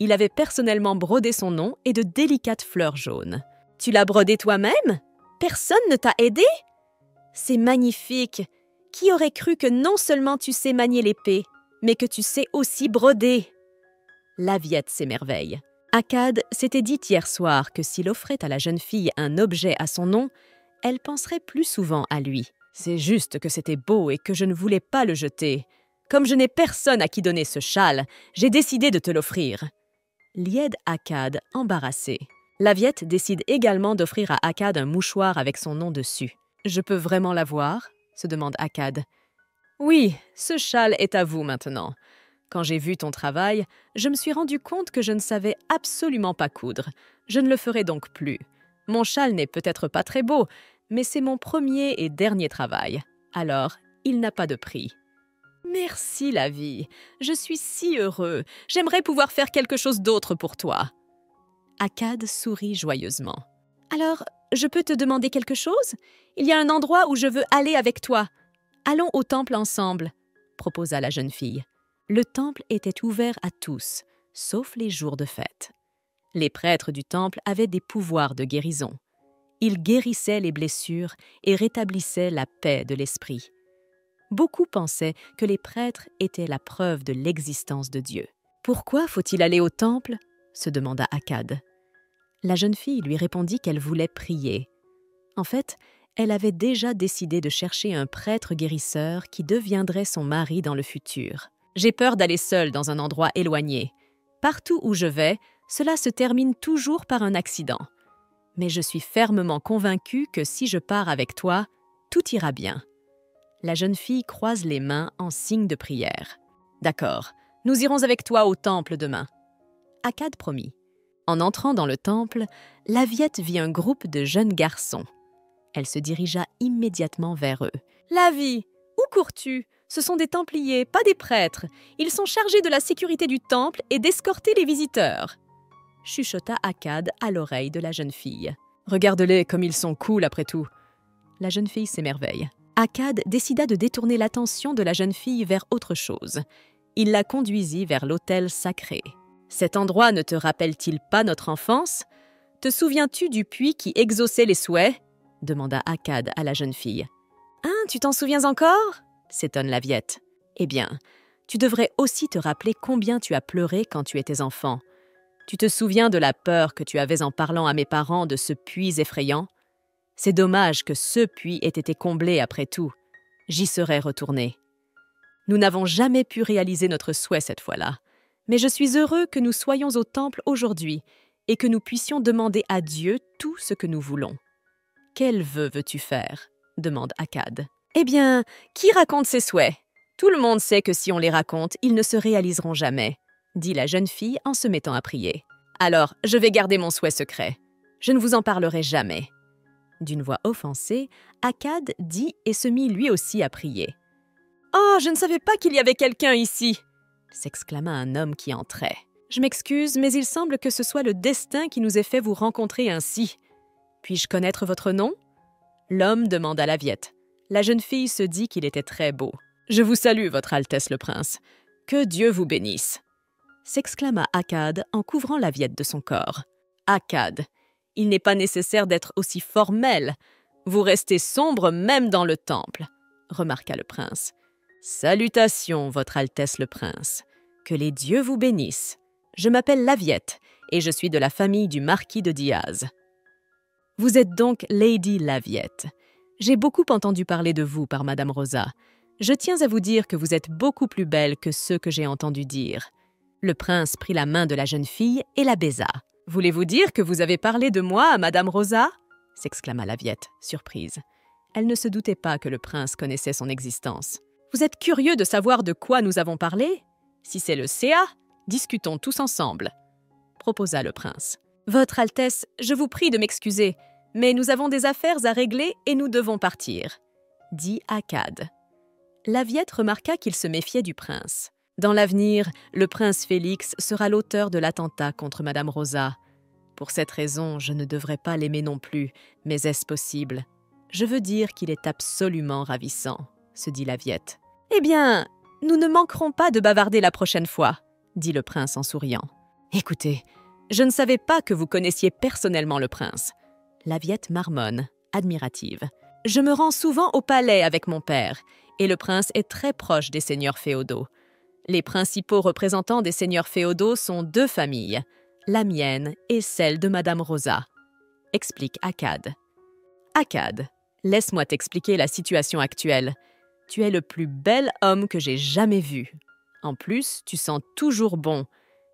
Il avait personnellement brodé son nom et de délicates fleurs jaunes. « Tu l'as brodé toi-même ? Personne ne t'a aidé ? C'est magnifique ! Qui aurait cru que non seulement tu sais manier l'épée, mais que tu sais aussi broder ?» Laviette s'émerveille. Akkad s'était dit hier soir que s'il offrait à la jeune fille un objet à son nom, elle penserait plus souvent à lui. C'est juste que c'était beau et que je ne voulais pas le jeter. Comme je n'ai personne à qui donner ce châle, j'ai décidé de te l'offrir. Lied Akkad, embarrassé. Laviette décide également d'offrir à Akkad un mouchoir avec son nom dessus. « Je peux vraiment l'avoir ?» se demande Akkad. « Oui, ce châle est à vous maintenant. Quand j'ai vu ton travail, je me suis rendu compte que je ne savais absolument pas coudre. Je ne le ferai donc plus. Mon châle n'est peut-être pas très beau, mais c'est mon premier et dernier travail. Alors, il n'a pas de prix. » Merci, la vie. Je suis si heureux. J'aimerais pouvoir faire quelque chose d'autre pour toi. Akkad sourit joyeusement. Alors, je peux te demander quelque chose ? Il y a un endroit où je veux aller avec toi. Allons au temple ensemble, proposa la jeune fille. Le temple était ouvert à tous, sauf les jours de fête. Les prêtres du temple avaient des pouvoirs de guérison. Ils guérissaient les blessures et rétablissaient la paix de l'esprit. Beaucoup pensaient que les prêtres étaient la preuve de l'existence de Dieu. « Pourquoi faut-il aller au temple ?» se demanda Akkad. La jeune fille lui répondit qu'elle voulait prier. En fait, elle avait déjà décidé de chercher un prêtre guérisseur qui deviendrait son mari dans le futur. « J'ai peur d'aller seule dans un endroit éloigné. Partout où je vais, cela se termine toujours par un accident. Mais je suis fermement convaincue que si je pars avec toi, tout ira bien. » La jeune fille croise les mains en signe de prière. « D'accord, nous irons avec toi au temple demain. » Akkad promit. En entrant dans le temple, Laviette vit un groupe de jeunes garçons. Elle se dirigea immédiatement vers eux. « Lavie, où cours-tu ? Ce sont des templiers, pas des prêtres. Ils sont chargés de la sécurité du temple et d'escorter les visiteurs. » chuchota Akkad à l'oreille de la jeune fille. « Regarde-les comme ils sont cool après tout. » La jeune fille s'émerveille. Akkad décida de détourner l'attention de la jeune fille vers autre chose. Il la conduisit vers l'autel sacré. « Cet endroit ne te rappelle-t-il pas notre enfance ? Te souviens-tu du puits qui exauçait les souhaits ?» demanda Akkad à la jeune fille. « Hein, tu t'en souviens encore ?» s'étonne Laviette. « Eh bien, tu devrais aussi te rappeler combien tu as pleuré quand tu étais enfant. Tu te souviens de la peur que tu avais en parlant à mes parents de ce puits effrayant ? C'est dommage que ce puits ait été comblé après tout. J'y serais retournée. Nous n'avons jamais pu réaliser notre souhait cette fois-là. Mais je suis heureux que nous soyons au temple aujourd'hui et que nous puissions demander à Dieu tout ce que nous voulons. « Quel vœu veux-tu faire » demande Akkad. « Eh bien, qui raconte ses souhaits? Tout le monde sait que si on les raconte, ils ne se réaliseront jamais, » dit la jeune fille en se mettant à prier. « Alors, je vais garder mon souhait secret. Je ne vous en parlerai jamais. » D'une voix offensée, Akkad dit et se mit lui aussi à prier. « Oh, je ne savais pas qu'il y avait quelqu'un ici !» s'exclama un homme qui entrait. « Je m'excuse, mais il semble que ce soit le destin qui nous ait fait vous rencontrer ainsi. Puis-je connaître votre nom ?» L'homme demanda la Viette. La jeune fille se dit qu'il était très beau. « Je vous salue, Votre Altesse le Prince. Que Dieu vous bénisse !» s'exclama Akkad en couvrant la Viette de son corps. « Akkad, il n'est pas nécessaire d'être aussi formel. Vous restez sombre même dans le temple, » remarqua le prince. « Salutations, Votre Altesse le Prince. Que les dieux vous bénissent. Je m'appelle Laviette et je suis de la famille du marquis de Diaz. » « Vous êtes donc Lady Laviette. J'ai beaucoup entendu parler de vous par Madame Rosa. Je tiens à vous dire que vous êtes beaucoup plus belle que ceux que j'ai entendu dire. » Le prince prit la main de la jeune fille et la baisa. « Voulez-vous dire que vous avez parlé de moi à Madame Rosa ?» s'exclama Laviette, surprise. Elle ne se doutait pas que le prince connaissait son existence. « Vous êtes curieux de savoir de quoi nous avons parlé? Si c'est le CA, discutons tous ensemble, » proposa le prince. « Votre Altesse, je vous prie de m'excuser, mais nous avons des affaires à régler et nous devons partir, » dit Akkad. Laviette remarqua qu'il se méfiait du prince. Dans l'avenir, le prince Félix sera l'auteur de l'attentat contre Madame Rosa. Pour cette raison, je ne devrais pas l'aimer non plus, mais est-ce possible? Je veux dire qu'il est absolument ravissant, se dit Laviette. « Eh bien, nous ne manquerons pas de bavarder la prochaine fois, » dit le prince en souriant. « Écoutez, je ne savais pas que vous connaissiez personnellement le prince. » Laviette marmonne, admirative. « Je me rends souvent au palais avec mon père, et le prince est très proche des seigneurs féodaux. Les principaux représentants des seigneurs féodaux sont deux familles, la mienne et celle de Madame Rosa, » explique Akkad. « Akkad, laisse-moi t'expliquer la situation actuelle. Tu es le plus bel homme que j'ai jamais vu. En plus, tu sens toujours bon.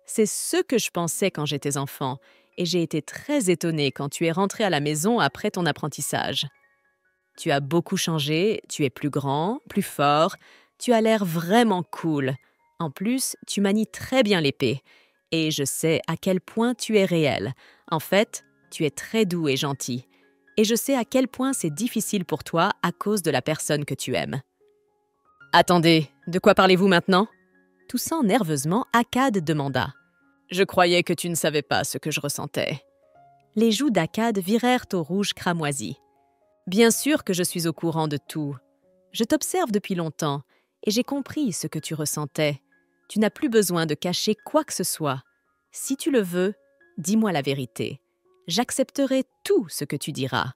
C'est ce que je pensais quand j'étais enfant, et j'ai été très étonnée quand tu es rentré à la maison après ton apprentissage. Tu as beaucoup changé, tu es plus grand, plus fort, tu as l'air vraiment cool. En plus, tu manies très bien l'épée, et je sais à quel point tu es réel. En fait, tu es très doux et gentil, et je sais à quel point c'est difficile pour toi à cause de la personne que tu aimes. » « Attendez, de quoi parlez-vous maintenant ?» Toussant nerveusement, Akkad demanda. « Je croyais que tu ne savais pas ce que je ressentais. » Les joues d'Akkad virèrent au rouge cramoisi. « Bien sûr que je suis au courant de tout. Je t'observe depuis longtemps, et j'ai compris ce que tu ressentais. Tu n'as plus besoin de cacher quoi que ce soit. Si tu le veux, dis-moi la vérité. J'accepterai tout ce que tu diras. »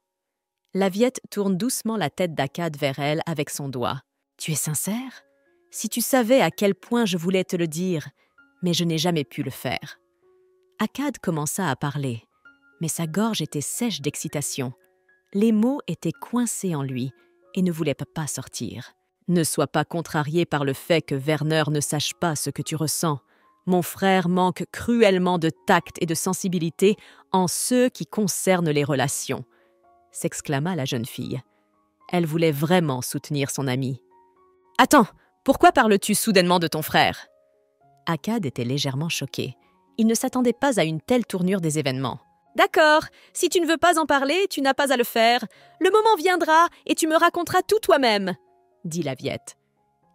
Laviette tourne doucement la tête d'Akkad vers elle avec son doigt. « Tu es sincère? Si tu savais à quel point je voulais te le dire, mais je n'ai jamais pu le faire. » Akkad commença à parler, mais sa gorge était sèche d'excitation. Les mots étaient coincés en lui et ne voulaient pas sortir. « Ne sois pas contrarié par le fait que Werner ne sache pas ce que tu ressens. Mon frère manque cruellement de tact et de sensibilité en ce qui concerne les relations, » s'exclama la jeune fille. Elle voulait vraiment soutenir son amie. « Attends, pourquoi parles-tu soudainement de ton frère ?» Akkad était légèrement choqué. Il ne s'attendait pas à une telle tournure des événements. « D'accord, si tu ne veux pas en parler, tu n'as pas à le faire. Le moment viendra et tu me raconteras tout toi-même, » dit Laviette.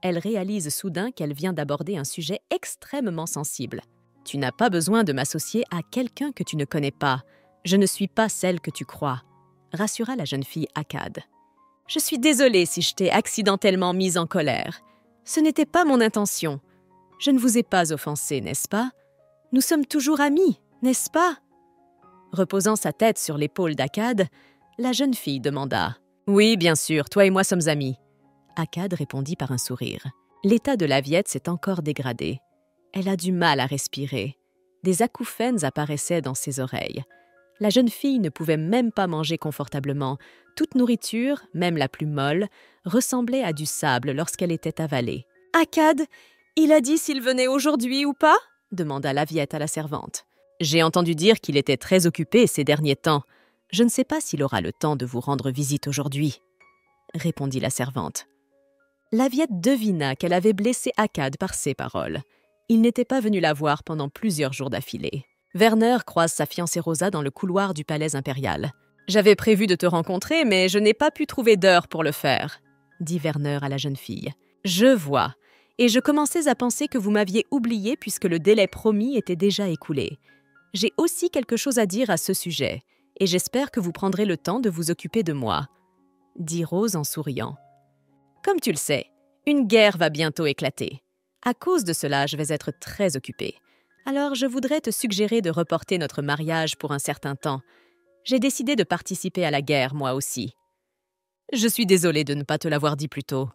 Elle réalise soudain qu'elle vient d'aborder un sujet extrêmement sensible. « Tu n'as pas besoin de m'associer à quelqu'un que tu ne connais pas. Je ne suis pas celle que tu crois, » rassura la jeune fille Akkad. « Je suis désolée si je t'ai accidentellement mise en colère. Ce n'était pas mon intention. Je ne vous ai pas offensé, n'est-ce pas? Nous sommes toujours amis, n'est-ce pas ?» Reposant sa tête sur l'épaule d'Akkad, la jeune fille demanda. « Oui, bien sûr, toi et moi sommes amis. » Akkad répondit par un sourire. L'état de Laviette s'est encore dégradé. Elle a du mal à respirer. Des acouphènes apparaissaient dans ses oreilles. La jeune fille ne pouvait même pas manger confortablement. Toute nourriture, même la plus molle, ressemblait à du sable lorsqu'elle était avalée. « Akkad, il a dit s'il venait aujourd'hui ou pas ?» demanda Laviette à la servante. « J'ai entendu dire qu'il était très occupé ces derniers temps. Je ne sais pas s'il aura le temps de vous rendre visite aujourd'hui, répondit la servante. Laviette devina qu'elle avait blessé Akkad par ces paroles. Il n'était pas venu la voir pendant plusieurs jours d'affilée. Werner croise sa fiancée Rosa dans le couloir du palais impérial. « J'avais prévu de te rencontrer, mais je n'ai pas pu trouver d'heure pour le faire, » dit Werner à la jeune fille. « Je vois. Et je commençais à penser que vous m'aviez oublié puisque le délai promis était déjà écoulé. J'ai aussi quelque chose à dire à ce sujet, et j'espère que vous prendrez le temps de vous occuper de moi, » dit Rose en souriant. « Comme tu le sais, une guerre va bientôt éclater. À cause de cela, je vais être très occupée. Alors je voudrais te suggérer de reporter notre mariage pour un certain temps. J'ai décidé de participer à la guerre, moi aussi. Je suis désolée de ne pas te l'avoir dit plus tôt.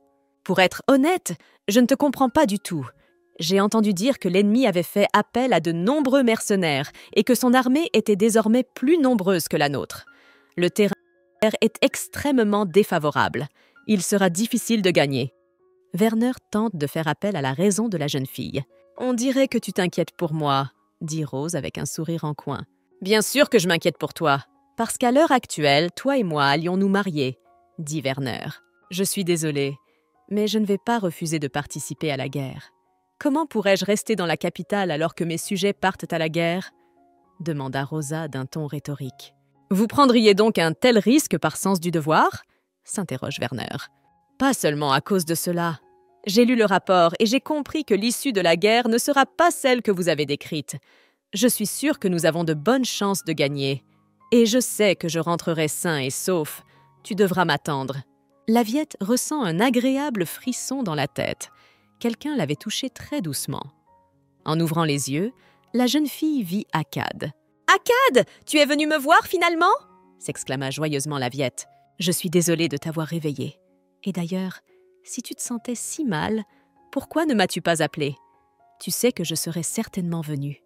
Pour être honnête, je ne te comprends pas du tout. J'ai entendu dire que l'ennemi avait fait appel à de nombreux mercenaires et que son armée était désormais plus nombreuse que la nôtre. Le terrain est extrêmement défavorable. Il sera difficile de gagner. » Werner tente de faire appel à la raison de la jeune fille. « On dirait que tu t'inquiètes pour moi, » dit Rose avec un sourire en coin. « Bien sûr que je m'inquiète pour toi, parce qu'à l'heure actuelle, toi et moi allions nous marier, » dit Werner. « Je suis désolée, mais je ne vais pas refuser de participer à la guerre. Comment pourrais-je rester dans la capitale alors que mes sujets partent à la guerre ?» demanda Rosa d'un ton rhétorique. « Vous prendriez donc un tel risque par sens du devoir ?» s'interroge Werner. « Pas seulement à cause de cela. J'ai lu le rapport et j'ai compris que l'issue de la guerre ne sera pas celle que vous avez décrite. Je suis sûre que nous avons de bonnes chances de gagner. Et je sais que je rentrerai sain et sauf. Tu devras m'attendre. » Laviette ressent un agréable frisson dans la tête. Quelqu'un l'avait touchée très doucement. En ouvrant les yeux, la jeune fille vit Akkad. « Akkad, tu es venu me voir finalement ?» s'exclama joyeusement Laviette. « Je suis désolée de t'avoir réveillée. Et d'ailleurs, si tu te sentais si mal, pourquoi ne m'as-tu pas appelée? Tu sais que je serais certainement venue. »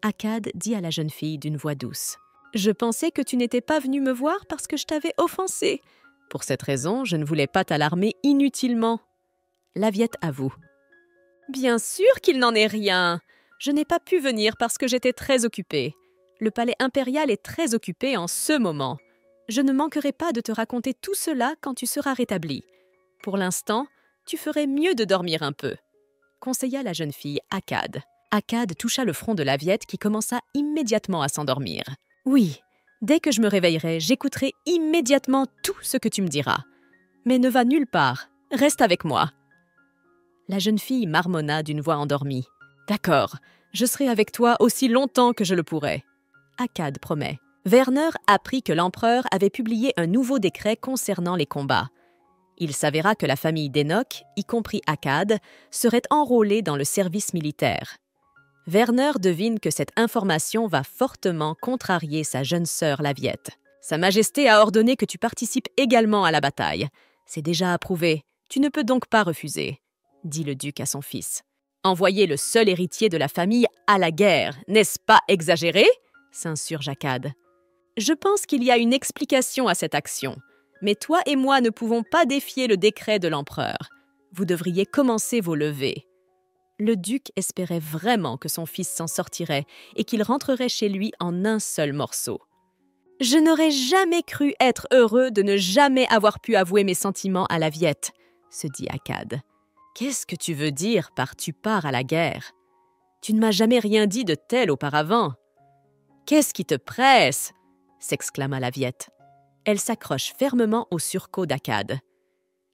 Akkad dit à la jeune fille d'une voix douce. « Je pensais que tu n'étais pas venue me voir parce que je t'avais offensée. Pour cette raison, je ne voulais pas t'alarmer inutilement. » Laviette avoue. « Bien sûr qu'il n'en est rien. Je n'ai pas pu venir parce que j'étais très occupée. Le palais impérial est très occupé en ce moment. Je ne manquerai pas de te raconter tout cela quand tu seras rétablie. Pour l'instant, tu ferais mieux de dormir un peu, » conseilla la jeune fille Akkad. Akkad toucha le front de Laviette qui commença immédiatement à s'endormir. « Oui, dès que je me réveillerai, j'écouterai immédiatement tout ce que tu me diras. Mais ne va nulle part, reste avec moi. » La jeune fille marmonna d'une voix endormie. « D'accord, je serai avec toi aussi longtemps que je le pourrai. » Akkad promet. Werner apprit que l'empereur avait publié un nouveau décret concernant les combats. Il s'avéra que la famille d'Enoch, y compris Akkad, serait enrôlée dans le service militaire. Werner devine que cette information va fortement contrarier sa jeune sœur Laviette. « Sa Majesté a ordonné que tu participes également à la bataille. C'est déjà approuvé, tu ne peux donc pas refuser, » dit le duc à son fils. « Envoyer le seul héritier de la famille à la guerre, n'est-ce pas exagéré ?» s'insurge Akkad. « Je pense qu'il y a une explication à cette action. Mais toi et moi ne pouvons pas défier le décret de l'empereur. Vous devriez commencer vos levées. » Le duc espérait vraiment que son fils s'en sortirait et qu'il rentrerait chez lui en un seul morceau. « Je n'aurais jamais cru être heureux de ne jamais avoir pu avouer mes sentiments à Laviette, » se dit Akkad. « Qu'est-ce que tu veux dire par « tu pars à la guerre » ? Tu ne m'as jamais rien dit de tel auparavant. « Qu'est-ce qui te presse ?» s'exclama Laviette. Elle s'accroche fermement au surcot d'Akkad.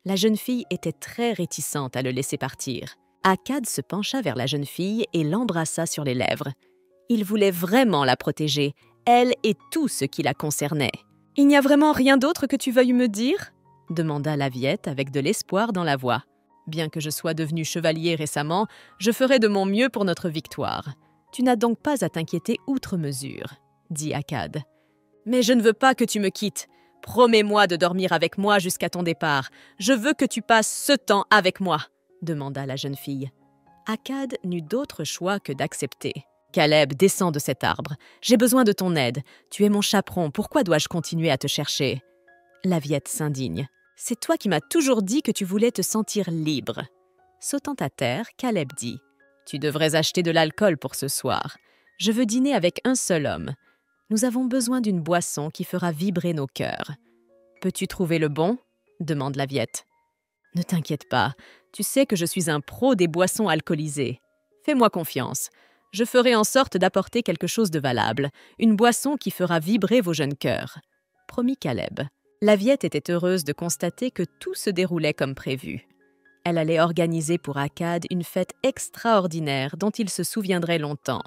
La jeune fille était très réticente à le laisser partir. Akkad se pencha vers la jeune fille et l'embrassa sur les lèvres. Il voulait vraiment la protéger, elle et tout ce qui la concernait. « Il n'y a vraiment rien d'autre que tu veuilles me dire ?» demanda Laviette avec de l'espoir dans la voix. « Bien que je sois devenu chevalier récemment, je ferai de mon mieux pour notre victoire. Tu n'as donc pas à t'inquiéter outre mesure, » dit Akkad. « Mais je ne veux pas que tu me quittes. Promets-moi de dormir avec moi jusqu'à ton départ. Je veux que tu passes ce temps avec moi, » demanda la jeune fille. Akkad n'eut d'autre choix que d'accepter. « Caleb, descends de cet arbre. J'ai besoin de ton aide. Tu es mon chaperon, pourquoi dois-je continuer à te chercher ?» Laviette s'indigne. « C'est toi qui m'as toujours dit que tu voulais te sentir libre. » Sautant à terre, Caleb dit. « Tu devrais acheter de l'alcool pour ce soir. Je veux dîner avec un seul homme. Nous avons besoin d'une boisson qui fera vibrer nos cœurs. Peux-tu trouver le bon ? Demande Laviette. Ne t'inquiète pas, tu sais que je suis un pro des boissons alcoolisées. Fais-moi confiance. Je ferai en sorte d'apporter quelque chose de valable, une boisson qui fera vibrer vos jeunes cœurs. Promit Caleb. Laviette était heureuse de constater que tout se déroulait comme prévu. Elle allait organiser pour Akkad une fête extraordinaire dont il se souviendrait longtemps.